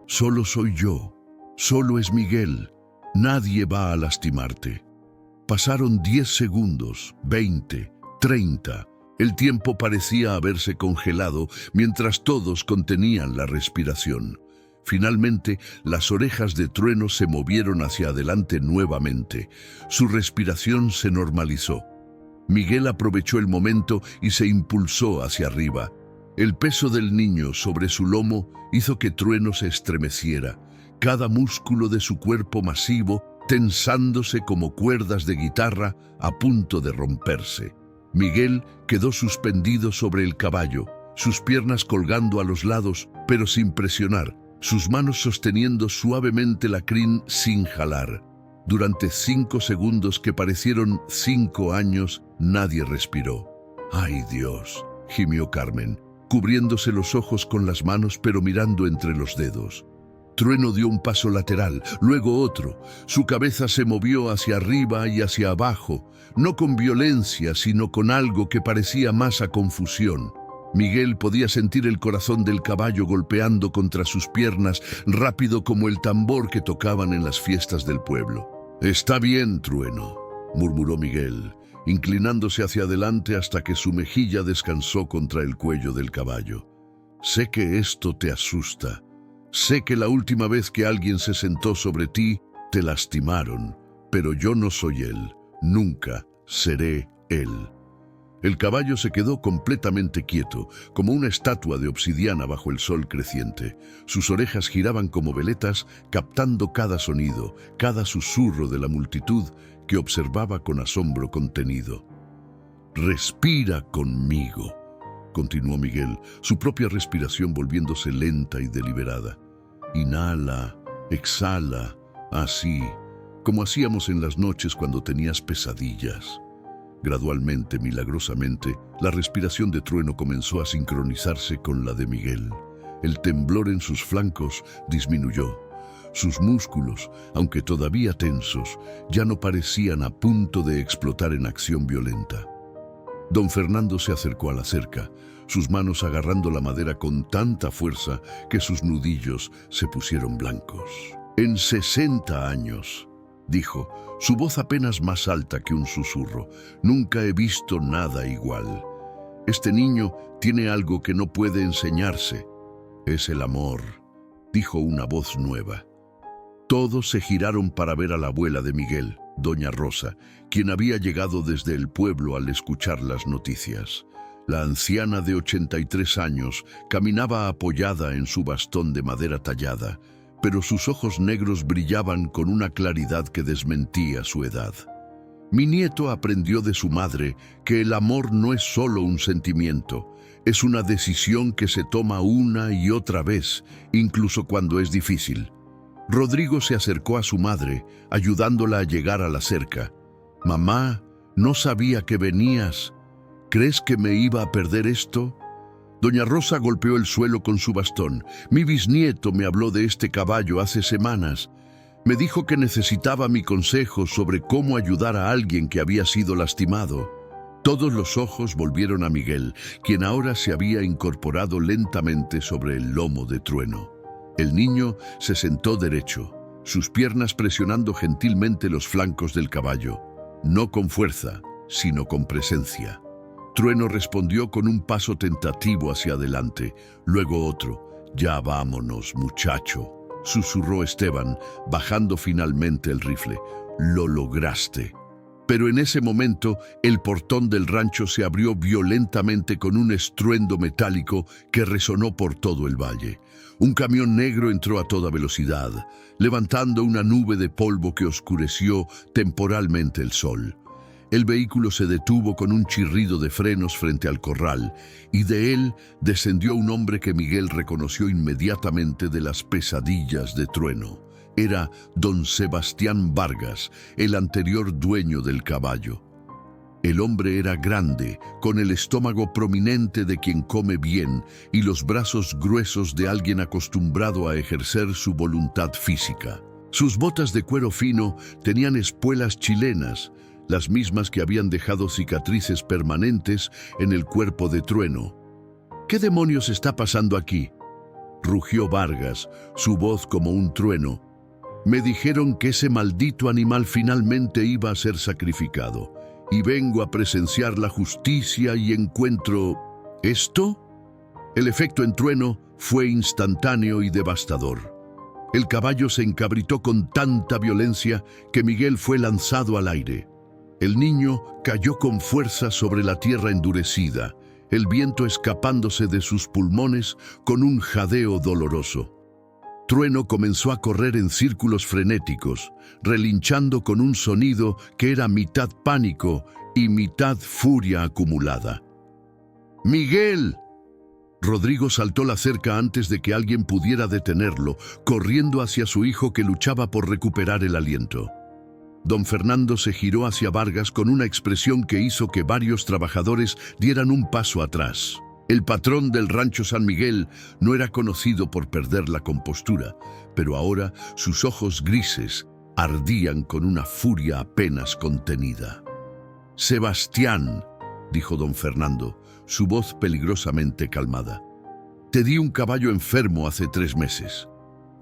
«Solo soy yo, solo es Miguel. Nadie va a lastimarte». Pasaron 10 segundos, 20, 30. El tiempo parecía haberse congelado mientras todos contenían la respiración. Finalmente, las orejas de Trueno se movieron hacia adelante nuevamente. Su respiración se normalizó. Miguel aprovechó el momento y se impulsó hacia arriba. El peso del niño sobre su lomo hizo que Trueno se estremeciera, cada músculo de su cuerpo masivo tensándose como cuerdas de guitarra a punto de romperse. Miguel quedó suspendido sobre el caballo, sus piernas colgando a los lados, pero sin presionar, sus manos sosteniendo suavemente la crin sin jalar. Durante 5 segundos que parecieron 5 años, nadie respiró. «¡Ay, Dios!», gimió Carmen, cubriéndose los ojos con las manos pero mirando entre los dedos. Trueno dio un paso lateral, luego otro. Su cabeza se movió hacia arriba y hacia abajo, no con violencia, sino con algo que parecía más a confusión. Miguel podía sentir el corazón del caballo golpeando contra sus piernas, rápido como el tambor que tocaban en las fiestas del pueblo. «Está bien, Trueno», murmuró Miguel, inclinándose hacia adelante hasta que su mejilla descansó contra el cuello del caballo. «Sé que esto te asusta. Sé que la última vez que alguien se sentó sobre ti, te lastimaron, pero yo no soy él. Nunca seré él». El caballo se quedó completamente quieto, como una estatua de obsidiana bajo el sol creciente. Sus orejas giraban como veletas, captando cada sonido, cada susurro de la multitud que observaba con asombro contenido. «Respira conmigo», continuó Miguel, su propia respiración volviéndose lenta y deliberada. «Inhala, exhala, así, como hacíamos en las noches cuando tenías pesadillas». Gradualmente, milagrosamente, la respiración de Trueno comenzó a sincronizarse con la de Miguel. El temblor en sus flancos disminuyó. Sus músculos, aunque todavía tensos, ya no parecían a punto de explotar en acción violenta. Don Fernando se acercó a la cerca, sus manos agarrando la madera con tanta fuerza que sus nudillos se pusieron blancos. «En 60 años», dijo, su voz apenas más alta que un susurro, «nunca he visto nada igual. Este niño tiene algo que no puede enseñarse. Es el amor», dijo una voz nueva. Todos se giraron para ver a la abuela de Miguel, doña Rosa, quien había llegado desde el pueblo al escuchar las noticias. La anciana de 83 años caminaba apoyada en su bastón de madera tallada, pero sus ojos negros brillaban con una claridad que desmentía su edad. Mi nieto aprendió de su madre que el amor no es solo un sentimiento, es una decisión que se toma una y otra vez, incluso cuando es difícil. Rodrigo se acercó a su madre, ayudándola a llegar a la cerca. «Mamá, no sabía que venías. ¿Crees que me iba a perder esto?» Doña Rosa golpeó el suelo con su bastón. «Mi bisnieto me habló de este caballo hace semanas. Me dijo que necesitaba mi consejo sobre cómo ayudar a alguien que había sido lastimado». Todos los ojos volvieron a Miguel, quien ahora se había incorporado lentamente sobre el lomo de Trueno. El niño se sentó derecho, sus piernas presionando gentilmente los flancos del caballo, no con fuerza, sino con presencia. Trueno respondió con un paso tentativo hacia adelante, luego otro. «Ya vámonos, muchacho», susurró Esteban, bajando finalmente el rifle. «Lo lograste». Pero en ese momento, el portón del rancho se abrió violentamente con un estruendo metálico que resonó por todo el valle. Un camión negro entró a toda velocidad, levantando una nube de polvo que oscureció temporalmente el sol. El vehículo se detuvo con un chirrido de frenos frente al corral, y de él descendió un hombre que Miguel reconoció inmediatamente de las pesadillas de Trueno. Era don Sebastián Vargas, el anterior dueño del caballo. El hombre era grande, con el estómago prominente de quien come bien y los brazos gruesos de alguien acostumbrado a ejercer su voluntad física. Sus botas de cuero fino tenían espuelas chilenas, las mismas que habían dejado cicatrices permanentes en el cuerpo de Trueno. «¿Qué demonios está pasando aquí?», rugió Vargas, su voz como un trueno. «Me dijeron que ese maldito animal finalmente iba a ser sacrificado, y vengo a presenciar la justicia y encuentro... ¿esto?». El efecto en Trueno fue instantáneo y devastador. El caballo se encabritó con tanta violencia que Miguel fue lanzado al aire. El niño cayó con fuerza sobre la tierra endurecida, el viento escapándose de sus pulmones con un jadeo doloroso. Trueno comenzó a correr en círculos frenéticos, relinchando con un sonido que era mitad pánico y mitad furia acumulada. «¡Miguel!». Rodrigo saltó la cerca antes de que alguien pudiera detenerlo, corriendo hacia su hijo que luchaba por recuperar el aliento. Don Fernando se giró hacia Vargas con una expresión que hizo que varios trabajadores dieran un paso atrás. El patrón del rancho San Miguel no era conocido por perder la compostura, pero ahora sus ojos grises ardían con una furia apenas contenida. «Sebastián», dijo don Fernando, su voz peligrosamente calmada, «te di un caballo enfermo hace 3 meses.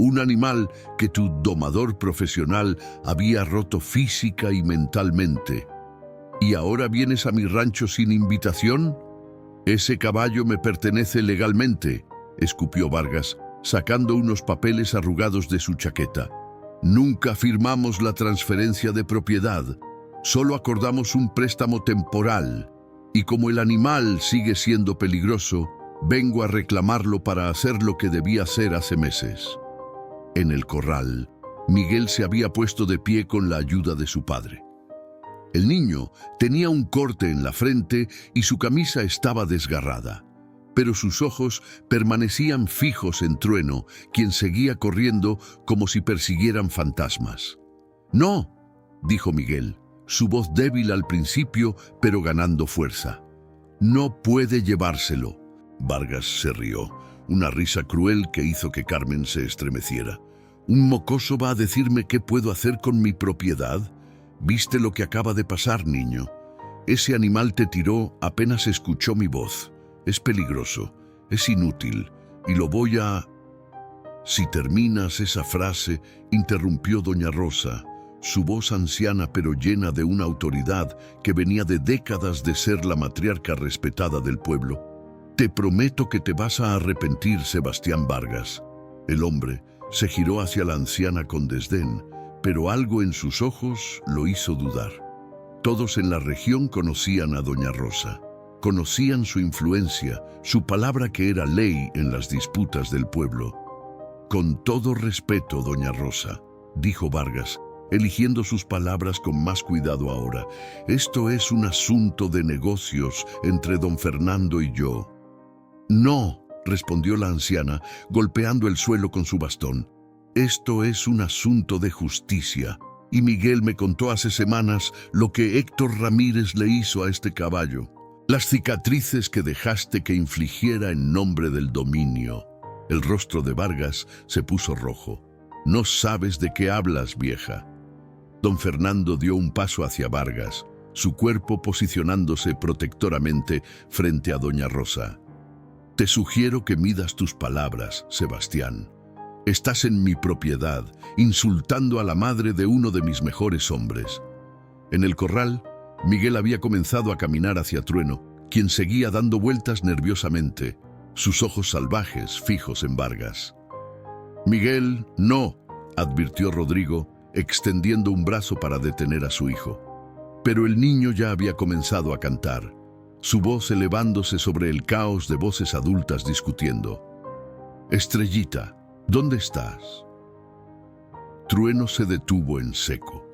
Un animal que tu domador profesional había roto física y mentalmente. ¿Y ahora vienes a mi rancho sin invitación? Ese caballo me pertenece legalmente», escupió Vargas, sacando unos papeles arrugados de su chaqueta. «Nunca firmamos la transferencia de propiedad, solo acordamos un préstamo temporal, y como el animal sigue siendo peligroso, vengo a reclamarlo para hacer lo que debía hacer hace meses». En el corral, Miguel se había puesto de pie con la ayuda de su padre. El niño tenía un corte en la frente y su camisa estaba desgarrada, pero sus ojos permanecían fijos en Trueno, quien seguía corriendo como si persiguieran fantasmas. «No», dijo Miguel, su voz débil al principio, pero ganando fuerza. «No puede llevárselo». Vargas se rió, una risa cruel que hizo que Carmen se estremeciera. «¿Un mocoso va a decirme qué puedo hacer con mi propiedad? ¿Viste lo que acaba de pasar, niño? Ese animal te tiró apenas escuchó mi voz. Es peligroso, es inútil, y lo voy a...». «Si terminas esa frase», interrumpió doña Rosa, su voz anciana pero llena de una autoridad que venía de décadas de ser la matriarca respetada del pueblo. «Te prometo que te vas a arrepentir, Sebastián Vargas». El hombre se giró hacia la anciana con desdén, pero algo en sus ojos lo hizo dudar. Todos en la región conocían a doña Rosa, conocían su influencia, su palabra que era ley en las disputas del pueblo. Con todo respeto, doña Rosa, dijo Vargas, eligiendo sus palabras con más cuidado ahora. Esto es un asunto de negocios entre don Fernando y yo. No, respondió la anciana, golpeando el suelo con su bastón. Esto es un asunto de justicia, y Miguel me contó hace semanas lo que Héctor Ramírez le hizo a este caballo. Las cicatrices que dejaste que infligiera en nombre del dominio. El rostro de Vargas se puso rojo. No sabes de qué hablas, vieja. Don Fernando dio un paso hacia Vargas, su cuerpo posicionándose protectoramente frente a doña Rosa. Te sugiero que midas tus palabras, Sebastián. Estás en mi propiedad, insultando a la madre de uno de mis mejores hombres. En el corral, Miguel había comenzado a caminar hacia Trueno, quien seguía dando vueltas nerviosamente, sus ojos salvajes fijos en Vargas. Miguel, no, advirtió Rodrigo, extendiendo un brazo para detener a su hijo. Pero el niño ya había comenzado a cantar, su voz elevándose sobre el caos de voces adultas discutiendo. Estrellita, ¿dónde estás? Trueno se detuvo en seco,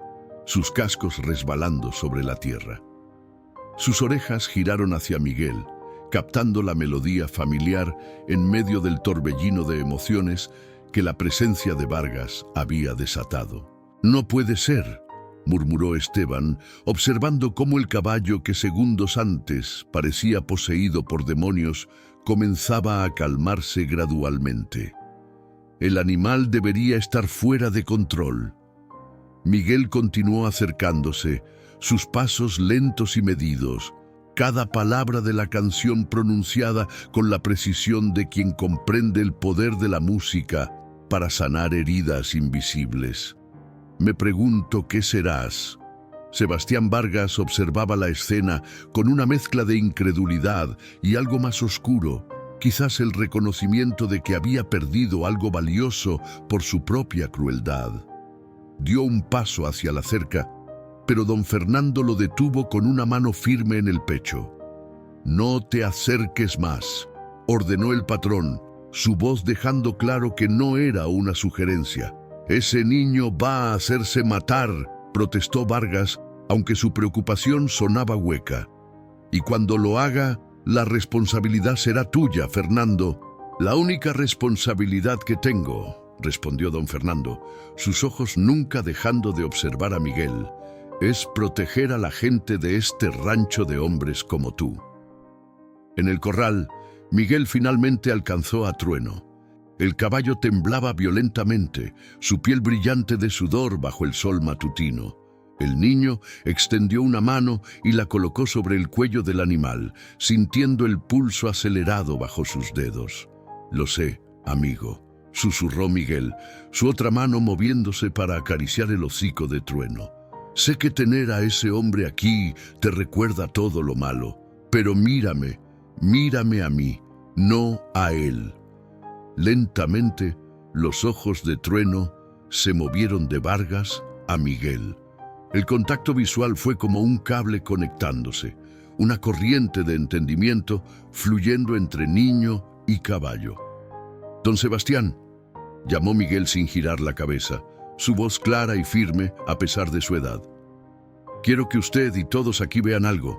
sus cascos resbalando sobre la tierra. Sus orejas giraron hacia Miguel, captando la melodía familiar en medio del torbellino de emociones que la presencia de Vargas había desatado. No puede ser, murmuró Esteban, observando cómo el caballo que segundos antes parecía poseído por demonios comenzaba a calmarse gradualmente. El animal debería estar fuera de control. Miguel continuó acercándose, sus pasos lentos y medidos, cada palabra de la canción pronunciada con la precisión de quien comprende el poder de la música para sanar heridas invisibles. Me pregunto qué serás. Sebastián Vargas observaba la escena con una mezcla de incredulidad y algo más oscuro, quizás el reconocimiento de que había perdido algo valioso por su propia crueldad. Dio un paso hacia la cerca, pero don Fernando lo detuvo con una mano firme en el pecho. «No te acerques más», ordenó el patrón, su voz dejando claro que no era una sugerencia. «Ese niño va a hacerse matar», protestó Vargas, aunque su preocupación sonaba hueca. «Y cuando lo haga, la responsabilidad será tuya, Fernando». «La única responsabilidad que tengo», respondió don Fernando, sus ojos nunca dejando de observar a Miguel, «es proteger a la gente de este rancho de hombres como tú». En el corral, Miguel finalmente alcanzó a Trueno. El caballo temblaba violentamente, su piel brillante de sudor bajo el sol matutino. El niño extendió una mano y la colocó sobre el cuello del animal, sintiendo el pulso acelerado bajo sus dedos. «Lo sé, amigo», susurró Miguel, su otra mano moviéndose para acariciar el hocico de Trueno. «Sé que tener a ese hombre aquí te recuerda todo lo malo, pero mírame a mí, no a él». Lentamente, los ojos de Trueno se movieron de Vargas a Miguel. El contacto visual fue como un cable conectándose, una corriente de entendimiento fluyendo entre niño y caballo. «Don Sebastián», llamó Miguel sin girar la cabeza, su voz clara y firme a pesar de su edad. «Quiero que usted y todos aquí vean algo».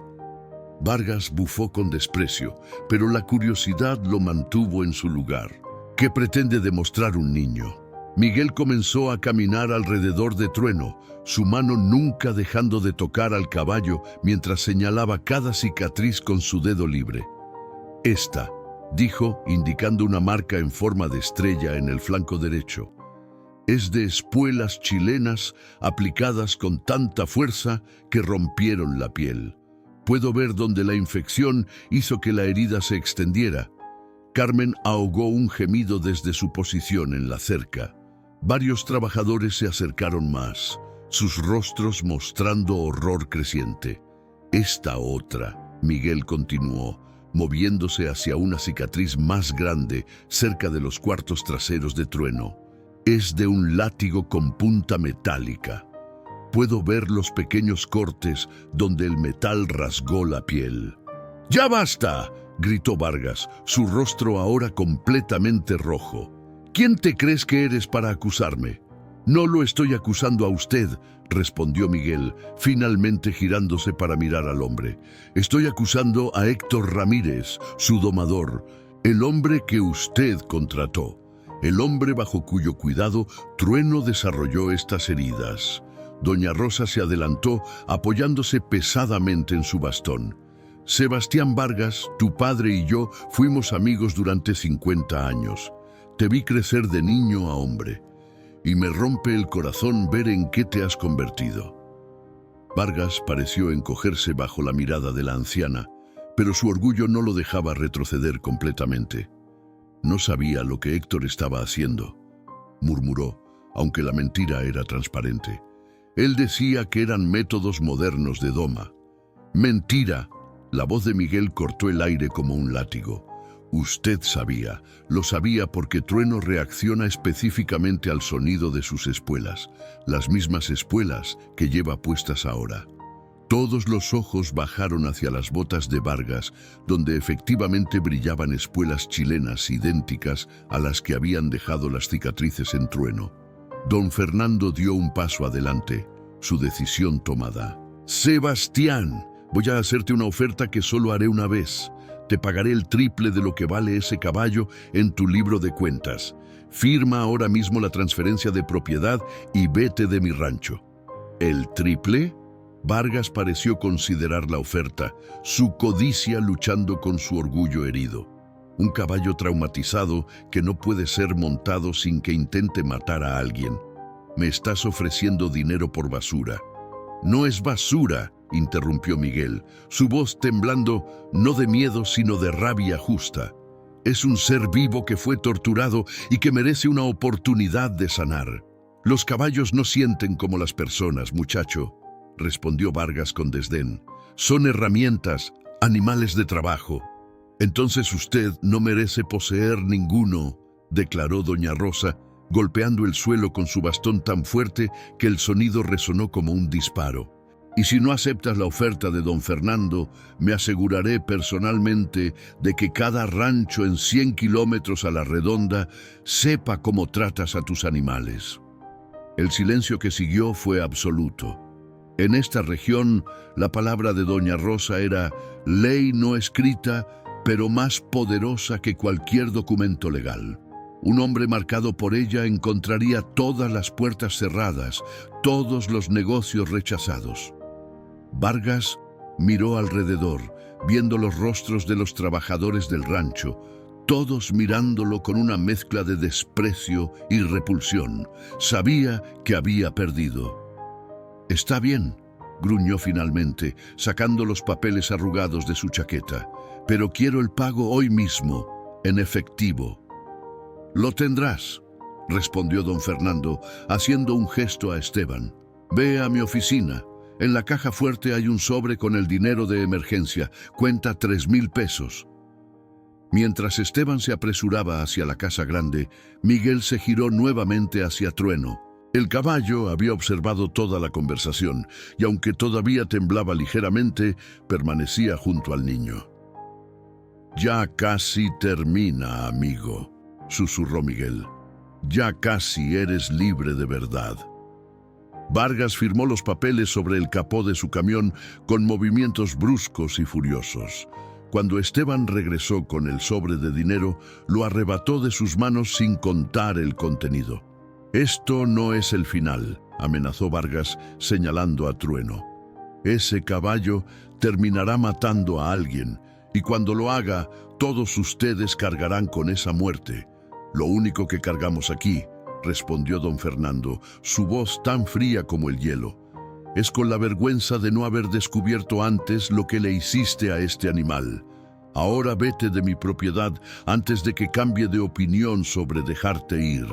Vargas bufó con desprecio, pero la curiosidad lo mantuvo en su lugar. ¿Qué pretende demostrar un niño? Miguel comenzó a caminar alrededor de Trueno, su mano nunca dejando de tocar al caballo mientras señalaba cada cicatriz con su dedo libre. «Esta», dijo, indicando una marca en forma de estrella en el flanco derecho, «es de espuelas chilenas aplicadas con tanta fuerza que rompieron la piel. Puedo ver donde la infección hizo que la herida se extendiera». Carmen ahogó un gemido desde su posición en la cerca. Varios trabajadores se acercaron más, sus rostros mostrando horror creciente. «Esta otra», Miguel continuó, moviéndose hacia una cicatriz más grande cerca de los cuartos traseros de Trueno, «es de un látigo con punta metálica. Puedo ver los pequeños cortes donde el metal rasgó la piel». «¡Ya basta!», gritó Vargas, su rostro ahora completamente rojo. ¿Quién te crees que eres para acusarme? No lo estoy acusando a usted, respondió Miguel, finalmente girándose para mirar al hombre. Estoy acusando a Héctor Ramírez, su domador, el hombre que usted contrató, el hombre bajo cuyo cuidado Trueno desarrolló estas heridas. Doña Rosa se adelantó, apoyándose pesadamente en su bastón. Sebastián Vargas, tu padre y yo fuimos amigos durante 50 años. Te vi crecer de niño a hombre, y me rompe el corazón ver en qué te has convertido. Vargas pareció encogerse bajo la mirada de la anciana, pero su orgullo no lo dejaba retroceder completamente. No sabía lo que Héctor estaba haciendo, murmuró, aunque la mentira era transparente. Él decía que eran métodos modernos de doma. ¡Mentira! La voz de Miguel cortó el aire como un látigo. Usted sabía, lo sabía porque Trueno reacciona específicamente al sonido de sus espuelas, las mismas espuelas que lleva puestas ahora. Todos los ojos bajaron hacia las botas de Vargas, donde efectivamente brillaban espuelas chilenas idénticas a las que habían dejado las cicatrices en Trueno. Don Fernando dio un paso adelante, su decisión tomada. «Sebastián, voy a hacerte una oferta que solo haré una vez. Te pagaré el triple de lo que vale ese caballo en tu libro de cuentas. Firma ahora mismo la transferencia de propiedad y vete de mi rancho». ¿El triple? Vargas pareció considerar la oferta, su codicia luchando con su orgullo herido. Un caballo traumatizado que no puede ser montado sin que intente matar a alguien. Me estás ofreciendo dinero por basura. No es basura, interrumpió Miguel, su voz temblando, no de miedo sino de rabia justa. Es un ser vivo que fue torturado y que merece una oportunidad de sanar. Los caballos no sienten como las personas, muchacho, respondió Vargas con desdén. Son herramientas, animales de trabajo. Entonces usted no merece poseer ninguno, declaró doña Rosa, golpeando el suelo con su bastón tan fuerte que el sonido resonó como un disparo. Y si no aceptas la oferta de don Fernando, me aseguraré personalmente de que cada rancho en 100 kilómetros a la redonda sepa cómo tratas a tus animales. El silencio que siguió fue absoluto. En esta región, la palabra de doña Rosa era ley no escrita, pero más poderosa que cualquier documento legal. Un hombre marcado por ella encontraría todas las puertas cerradas, todos los negocios rechazados. Vargas miró alrededor, viendo los rostros de los trabajadores del rancho, todos mirándolo con una mezcla de desprecio y repulsión. Sabía que había perdido. «Está bien», gruñó finalmente, sacando los papeles arrugados de su chaqueta, «pero quiero el pago hoy mismo, en efectivo». «Lo tendrás», respondió don Fernando, haciendo un gesto a Esteban. «Ve a mi oficina. En la caja fuerte hay un sobre con el dinero de emergencia. Cuenta 3,000 pesos». Mientras Esteban se apresuraba hacia la casa grande, Miguel se giró nuevamente hacia Trueno. El caballo había observado toda la conversación y aunque todavía temblaba ligeramente, permanecía junto al niño. «Ya casi termina, amigo», susurró Miguel. «Ya casi eres libre de verdad». Vargas firmó los papeles sobre el capó de su camión con movimientos bruscos y furiosos. Cuando Esteban regresó con el sobre de dinero, lo arrebató de sus manos sin contar el contenido. «Esto no es el final», amenazó Vargas, señalando a Trueno. «Ese caballo terminará matando a alguien, y cuando lo haga, todos ustedes cargarán con esa muerte. Lo único que cargamos aquí», respondió don Fernando, su voz tan fría como el hielo, «es con la vergüenza de no haber descubierto antes lo que le hiciste a este animal. Ahora vete de mi propiedad antes de que cambie de opinión sobre dejarte ir».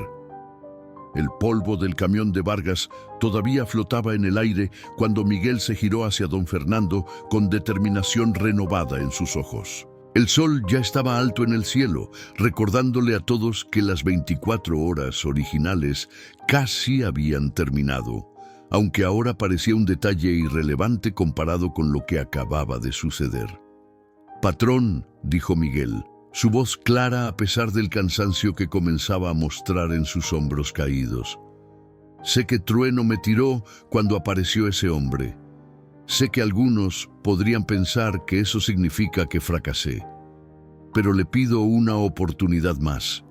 El polvo del camión de Vargas todavía flotaba en el aire cuando Miguel se giró hacia don Fernando con determinación renovada en sus ojos. El sol ya estaba alto en el cielo, recordándole a todos que las 24 horas originales casi habían terminado, aunque ahora parecía un detalle irrelevante comparado con lo que acababa de suceder. «Patrón», dijo Miguel, su voz clara a pesar del cansancio que comenzaba a mostrar en sus hombros caídos. Sé que Trueno me tiró cuando apareció ese hombre. Sé que algunos podrían pensar que eso significa que fracasé, pero le pido una oportunidad más.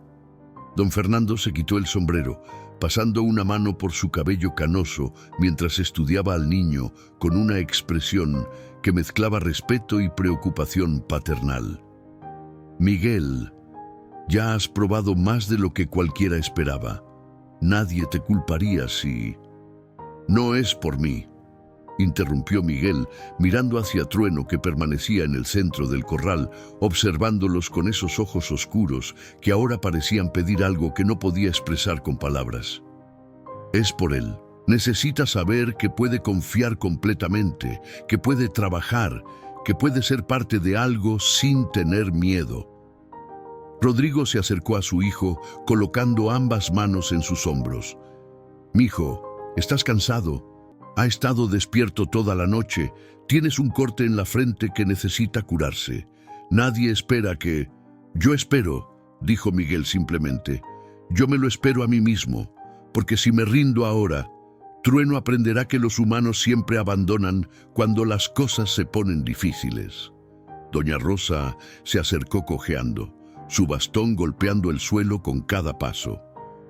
Don Fernando se quitó el sombrero, pasando una mano por su cabello canoso mientras estudiaba al niño con una expresión que mezclaba respeto y preocupación paternal. Miguel, ya has probado más de lo que cualquiera esperaba. Nadie te culparía si... No es por mí, interrumpió Miguel, mirando hacia Trueno, que permanecía en el centro del corral, observándolos con esos ojos oscuros que ahora parecían pedir algo que no podía expresar con palabras. Es por él. Necesita saber que puede confiar completamente, que puede trabajar, que puede ser parte de algo sin tener miedo. Rodrigo se acercó a su hijo, colocando ambas manos en sus hombros. «Mijo, estás cansado. Ha estado despierto toda la noche. Tienes un corte en la frente que necesita curarse. Nadie espera que...» «Yo espero», dijo Miguel simplemente. «Yo me lo espero a mí mismo, porque si me rindo ahora, Trueno aprenderá que los humanos siempre abandonan cuando las cosas se ponen difíciles». Doña Rosa se acercó cojeando, su bastón golpeando el suelo con cada paso.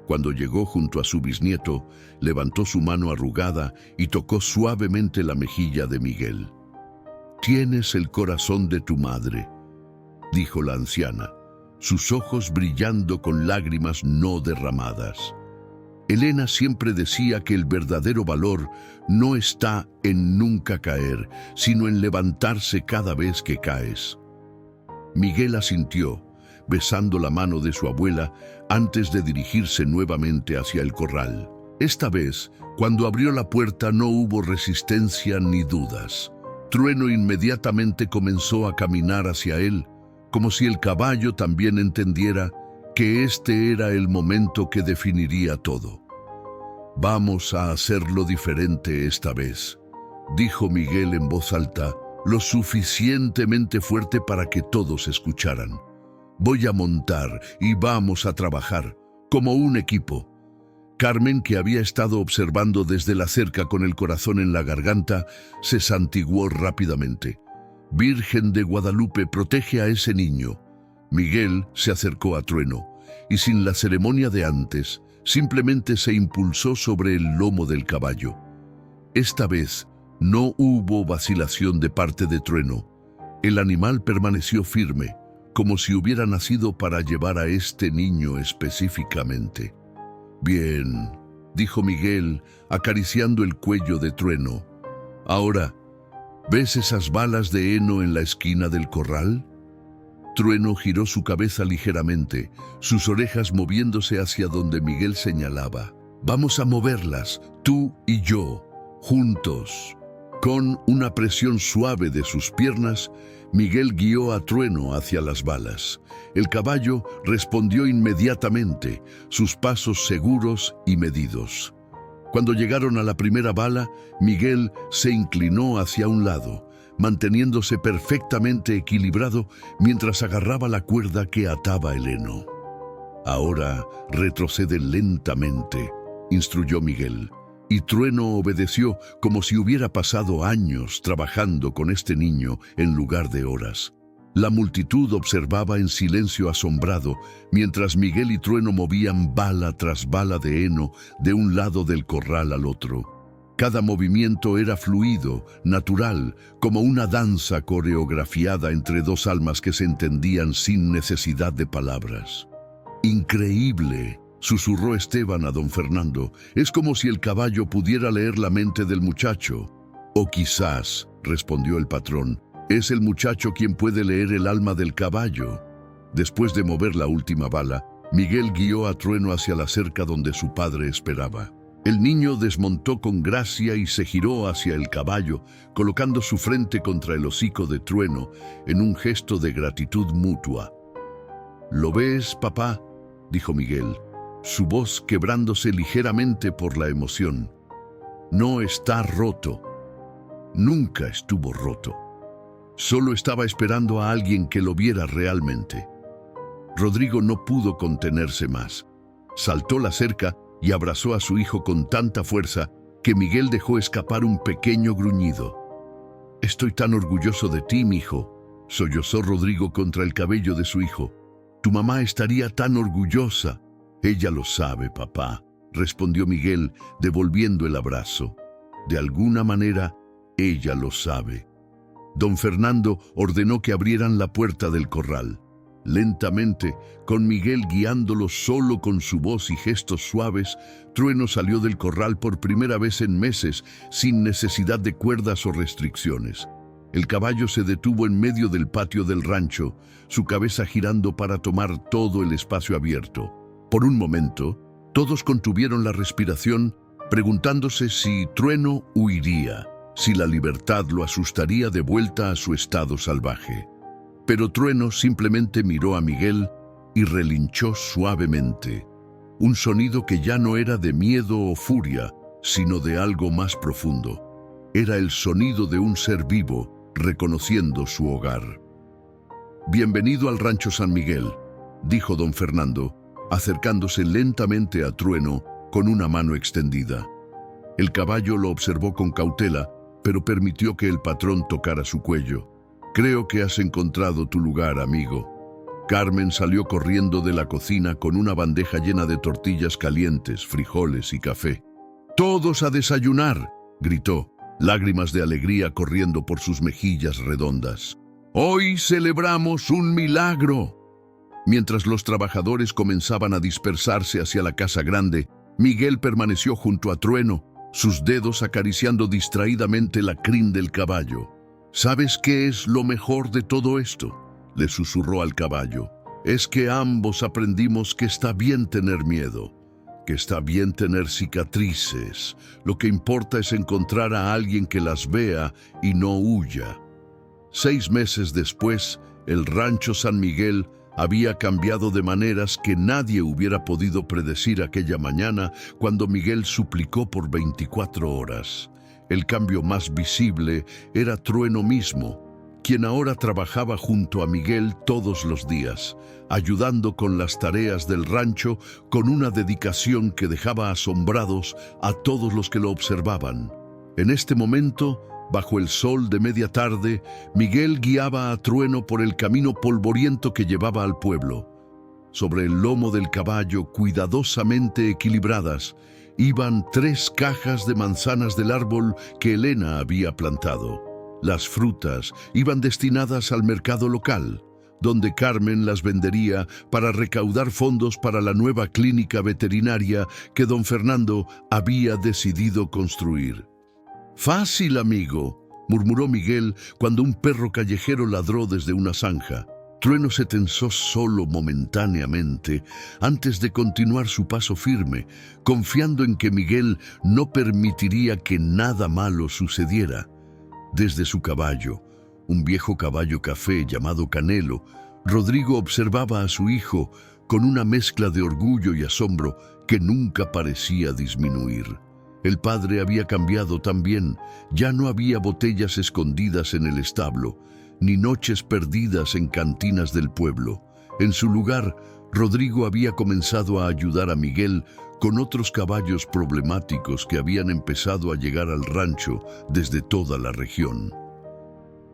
Cuando llegó junto a su bisnieto, levantó su mano arrugada y tocó suavemente la mejilla de Miguel. «Tienes el corazón de tu madre», dijo la anciana, sus ojos brillando con lágrimas no derramadas. Elena siempre decía que el verdadero valor no está en nunca caer, sino en levantarse cada vez que caes. Miguel asintió, besando la mano de su abuela antes de dirigirse nuevamente hacia el corral. Esta vez, cuando abrió la puerta, no hubo resistencia ni dudas. Trueno inmediatamente comenzó a caminar hacia él, como si el caballo también entendiera que este era el momento que definiría todo. «Vamos a hacerlo diferente esta vez», dijo Miguel en voz alta, lo suficientemente fuerte para que todos escucharan. «Voy a montar y vamos a trabajar como un equipo». Carmen, que había estado observando desde la cerca con el corazón en la garganta, se santiguó rápidamente. «Virgen de Guadalupe, protege a ese niño». Miguel se acercó a Trueno y, sin la ceremonia de antes, simplemente se impulsó sobre el lomo del caballo. Esta vez no hubo vacilación de parte de Trueno. El animal permaneció firme, como si hubiera nacido para llevar a este niño específicamente. «Bien», dijo Miguel, acariciando el cuello de Trueno. «Ahora, ¿ves esas balas de heno en la esquina del corral?». Trueno giró su cabeza ligeramente, sus orejas moviéndose hacia donde Miguel señalaba. «Vamos a moverlas, tú y yo, juntos». Con una presión suave de sus piernas, Miguel guió a Trueno hacia las balas. El caballo respondió inmediatamente, sus pasos seguros y medidos. Cuando llegaron a la primera bala, Miguel se inclinó hacia un lado, manteniéndose perfectamente equilibrado mientras agarraba la cuerda que ataba el heno. «Ahora retrocede lentamente», instruyó Miguel. Y Trueno obedeció como si hubiera pasado años trabajando con este niño en lugar de horas. La multitud observaba en silencio asombrado mientras Miguel y Trueno movían bala tras bala de heno de un lado del corral al otro. Cada movimiento era fluido, natural, como una danza coreografiada entre dos almas que se entendían sin necesidad de palabras. «Increíble», susurró Esteban a don Fernando. «Es como si el caballo pudiera leer la mente del muchacho». «O quizás», respondió el patrón, «es el muchacho quien puede leer el alma del caballo». Después de mover la última bala, Miguel guió a Trueno hacia la cerca donde su padre esperaba. El niño desmontó con gracia y se giró hacia el caballo, colocando su frente contra el hocico de Trueno en un gesto de gratitud mutua. «¿Lo ves, papá?», dijo Miguel, su voz quebrándose ligeramente por la emoción. «No está roto. Nunca estuvo roto. Solo estaba esperando a alguien que lo viera realmente». Rodrigo no pudo contenerse más. Saltó la cerca y abrazó a su hijo con tanta fuerza que Miguel dejó escapar un pequeño gruñido. «Estoy tan orgulloso de ti, mijo», sollozó Rodrigo contra el cabello de su hijo. «Tu mamá estaría tan orgullosa». «Ella lo sabe, papá», respondió Miguel, devolviendo el abrazo. «De alguna manera, ella lo sabe». Don Fernando ordenó que abrieran la puerta del corral. Lentamente, con Miguel guiándolo solo con su voz y gestos suaves, Trueno salió del corral por primera vez en meses, sin necesidad de cuerdas o restricciones. El caballo se detuvo en medio del patio del rancho, su cabeza girando para tomar todo el espacio abierto. Por un momento, todos contuvieron la respiración, preguntándose si Trueno huiría, si la libertad lo asustaría de vuelta a su estado salvaje. Pero Trueno simplemente miró a Miguel y relinchó suavemente. Un sonido que ya no era de miedo o furia, sino de algo más profundo. Era el sonido de un ser vivo, reconociendo su hogar. «Bienvenido al rancho San Miguel», dijo don Fernando, acercándose lentamente a Trueno con una mano extendida. El caballo lo observó con cautela, pero permitió que el patrón tocara su cuello. «Creo que has encontrado tu lugar, amigo». Carmen salió corriendo de la cocina con una bandeja llena de tortillas calientes, frijoles y café. «¡Todos a desayunar!», gritó, lágrimas de alegría corriendo por sus mejillas redondas. «Hoy celebramos un milagro». Mientras los trabajadores comenzaban a dispersarse hacia la casa grande, Miguel permaneció junto a Trueno, sus dedos acariciando distraídamente la crin del caballo. «¿Sabes qué es lo mejor de todo esto?», le susurró al caballo. «Es que ambos aprendimos que está bien tener miedo, que está bien tener cicatrices. Lo que importa es encontrar a alguien que las vea y no huya». 6 meses después, el rancho San Miguel había cambiado de maneras que nadie hubiera podido predecir aquella mañana cuando Miguel suplicó por 24 horas. El cambio más visible era Trueno mismo, quien ahora trabajaba junto a Miguel todos los días, ayudando con las tareas del rancho con una dedicación que dejaba asombrados a todos los que lo observaban. En este momento, bajo el sol de media tarde, Miguel guiaba a Trueno por el camino polvoriento que llevaba al pueblo. Sobre el lomo del caballo, cuidadosamente equilibradas, iban 3 cajas de manzanas del árbol que Elena había plantado. Las frutas iban destinadas al mercado local, donde Carmen las vendería para recaudar fondos para la nueva clínica veterinaria que don Fernando había decidido construir. «Fácil, amigo», murmuró Miguel cuando un perro callejero ladró desde una zanja. Trueno se tensó solo momentáneamente antes de continuar su paso firme, confiando en que Miguel no permitiría que nada malo sucediera. Desde su caballo, un viejo caballo café llamado Canelo, Rodrigo observaba a su hijo con una mezcla de orgullo y asombro que nunca parecía disminuir. El padre había cambiado también, ya no había botellas escondidas en el establo, ni noches perdidas en cantinas del pueblo. En su lugar, Rodrigo había comenzado a ayudar a Miguel con otros caballos problemáticos que habían empezado a llegar al rancho desde toda la región.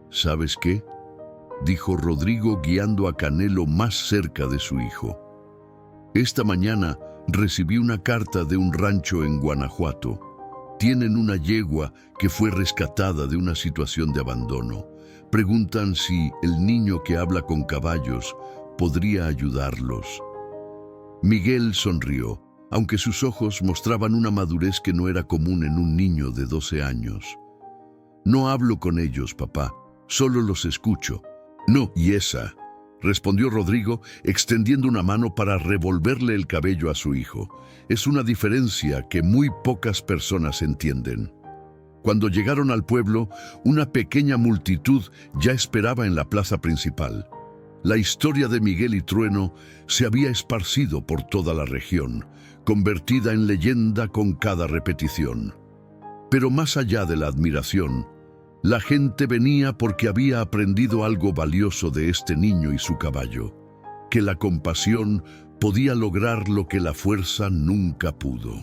«¿Sabes qué?», dijo Rodrigo guiando a Canelo más cerca de su hijo. «Esta mañana recibí una carta de un rancho en Guanajuato. Tienen una yegua que fue rescatada de una situación de abandono. Preguntan si el niño que habla con caballos podría ayudarlos». Miguel sonrió, aunque sus ojos mostraban una madurez que no era común en un niño de 12 años. «No hablo con ellos, papá, solo los escucho». «No, y esa», respondió Rodrigo, extendiendo una mano para revolverle el cabello a su hijo. «Es una diferencia que muy pocas personas entienden». Cuando llegaron al pueblo, una pequeña multitud ya esperaba en la plaza principal. La historia de Miguel y Trueno se había esparcido por toda la región, convertida en leyenda con cada repetición. Pero más allá de la admiración, la gente venía porque había aprendido algo valioso de este niño y su caballo. que la compasión podía lograr lo que la fuerza nunca pudo.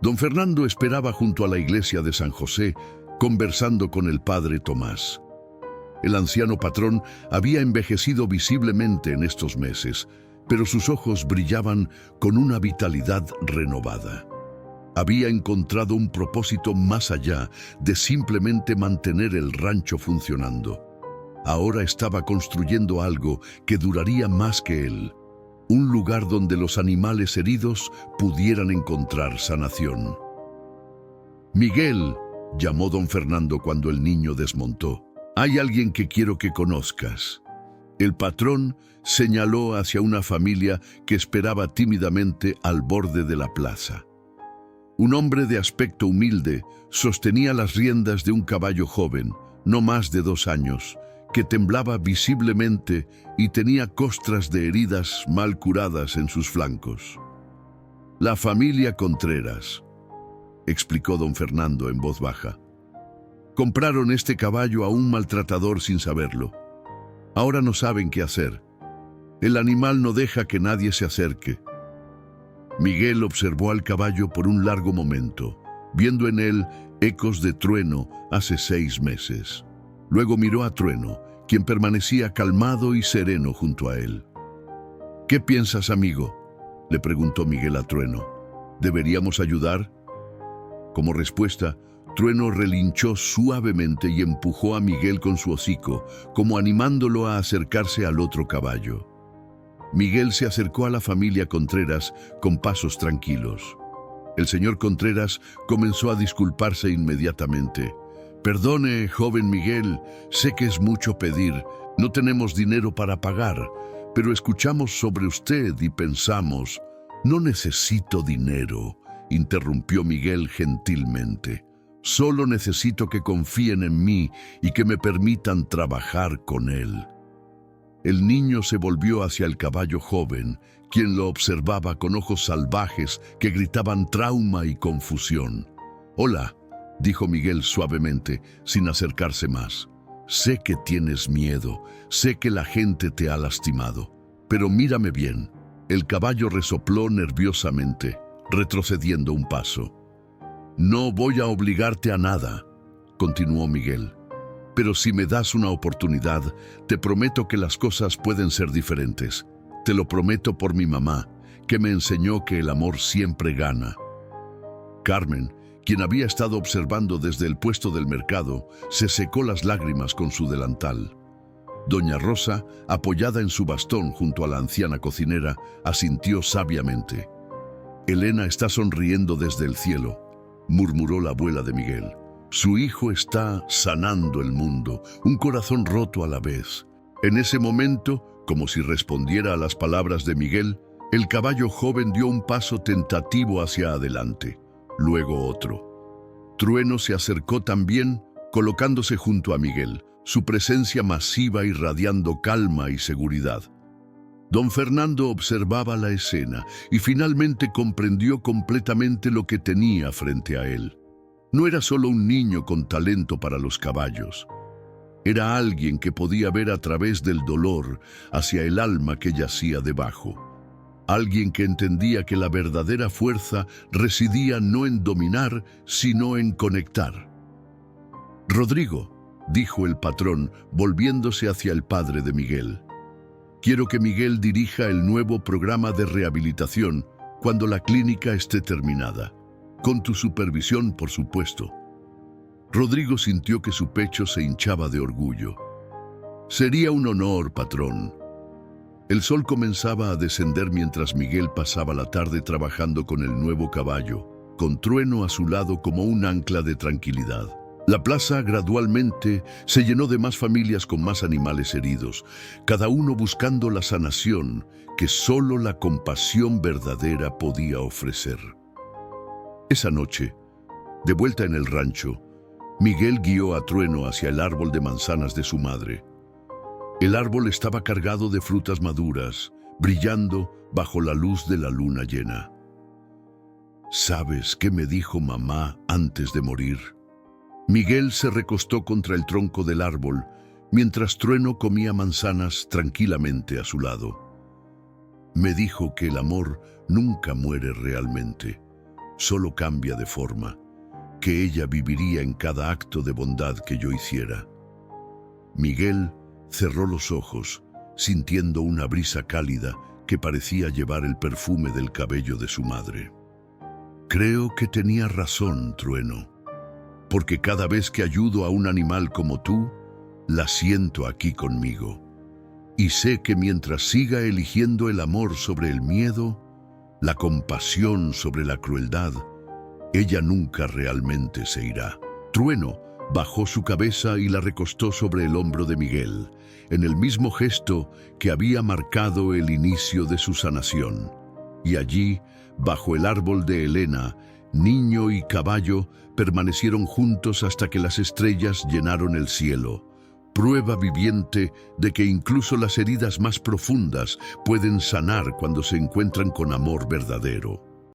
Don Fernando esperaba junto a la iglesia de San José, conversando con el padre Tomás. El anciano patrón había envejecido visiblemente en estos meses, pero sus ojos brillaban con una vitalidad renovada. Había encontrado un propósito más allá de simplemente mantener el rancho funcionando. Ahora estaba construyendo algo que duraría más que él, un lugar donde los animales heridos pudieran encontrar sanación. «Miguel», llamó don Fernando cuando el niño desmontó, «hay alguien que quiero que conozcas». El patrón señaló hacia una familia que esperaba tímidamente al borde de la plaza. Un hombre de aspecto humilde sostenía las riendas de un caballo joven, no más de 2 años, que temblaba visiblemente y tenía costras de heridas mal curadas en sus flancos. «La familia Contreras», explicó don Fernando en voz baja. «Compraron este caballo a un maltratador sin saberlo. Ahora no saben qué hacer. El animal no deja que nadie se acerque». Miguel observó al caballo por un largo momento, viendo en él ecos de Trueno hace 6 meses. Luego miró a Trueno, quien permanecía calmado y sereno junto a él. «¿Qué piensas, amigo?», le preguntó Miguel a Trueno. «¿Deberíamos ayudar?». Como respuesta, Trueno relinchó suavemente y empujó a Miguel con su hocico, como animándolo a acercarse al otro caballo. Miguel se acercó a la familia Contreras con pasos tranquilos. El señor Contreras comenzó a disculparse inmediatamente. «Perdone, joven Miguel, sé que es mucho pedir, no tenemos dinero para pagar, pero escuchamos sobre usted y pensamos...». «No necesito dinero», interrumpió Miguel gentilmente. «Solo necesito que confíen en mí y que me permitan trabajar con él». El niño se volvió hacia el caballo joven, quien lo observaba con ojos salvajes que gritaban trauma y confusión. «Hola», dijo Miguel suavemente, sin acercarse más. «Sé que tienes miedo, sé que la gente te ha lastimado, pero mírame bien». El caballo resopló nerviosamente, retrocediendo un paso. «No voy a obligarte a nada», continuó Miguel. «Pero si me das una oportunidad, te prometo que las cosas pueden ser diferentes. Te lo prometo por mi mamá, que me enseñó que el amor siempre gana». Carmen, quien había estado observando desde el puesto del mercado, se secó las lágrimas con su delantal. Doña Rosa, apoyada en su bastón junto a la anciana cocinera, asintió sabiamente. «Elena está sonriendo desde el cielo», murmuró la abuela de Miguel. «Su hijo está sanando el mundo, un corazón roto a la vez». En ese momento, como si respondiera a las palabras de Miguel, el caballo joven dio un paso tentativo hacia adelante, luego otro. Trueno se acercó también, colocándose junto a Miguel, su presencia masiva irradiando calma y seguridad. Don Fernando observaba la escena y finalmente comprendió completamente lo que tenía frente a él. No era solo un niño con talento para los caballos. Era alguien que podía ver a través del dolor hacia el alma que yacía debajo. Alguien que entendía que la verdadera fuerza residía no en dominar, sino en conectar. «Rodrigo», dijo el patrón, volviéndose hacia el padre de Miguel. «Quiero que Miguel dirija el nuevo programa de rehabilitación cuando la clínica esté terminada. Con tu supervisión, por supuesto». Rodrigo sintió que su pecho se hinchaba de orgullo. «Sería un honor, patrón». El sol comenzaba a descender mientras Miguel pasaba la tarde trabajando con el nuevo caballo, con Trueno a su lado como un ancla de tranquilidad. La plaza gradualmente se llenó de más familias con más animales heridos, cada uno buscando la sanación que solo la compasión verdadera podía ofrecer. Esa noche, de vuelta en el rancho, Miguel guió a Trueno hacia el árbol de manzanas de su madre. El árbol estaba cargado de frutas maduras, brillando bajo la luz de la luna llena. ¿Sabes qué me dijo mamá antes de morir? Miguel se recostó contra el tronco del árbol, mientras Trueno comía manzanas tranquilamente a su lado. Me dijo que el amor nunca muere realmente, solo cambia de forma, que ella viviría en cada acto de bondad que yo hiciera. Miguel cerró los ojos, sintiendo una brisa cálida que parecía llevar el perfume del cabello de su madre. Creo que tenía razón, Trueno, porque cada vez que ayudo a un animal como tú, la siento aquí conmigo. Y sé que mientras siga eligiendo el amor sobre el miedo, la compasión sobre la crueldad, ella nunca realmente se irá. Trueno bajó su cabeza y la recostó sobre el hombro de Miguel, en el mismo gesto que había marcado el inicio de su sanación. Y allí, bajo el árbol de Helena, niño y caballo permanecieron juntos hasta que las estrellas llenaron el cielo. Prueba viviente de que incluso las heridas más profundas pueden sanar cuando se encuentran con amor verdadero.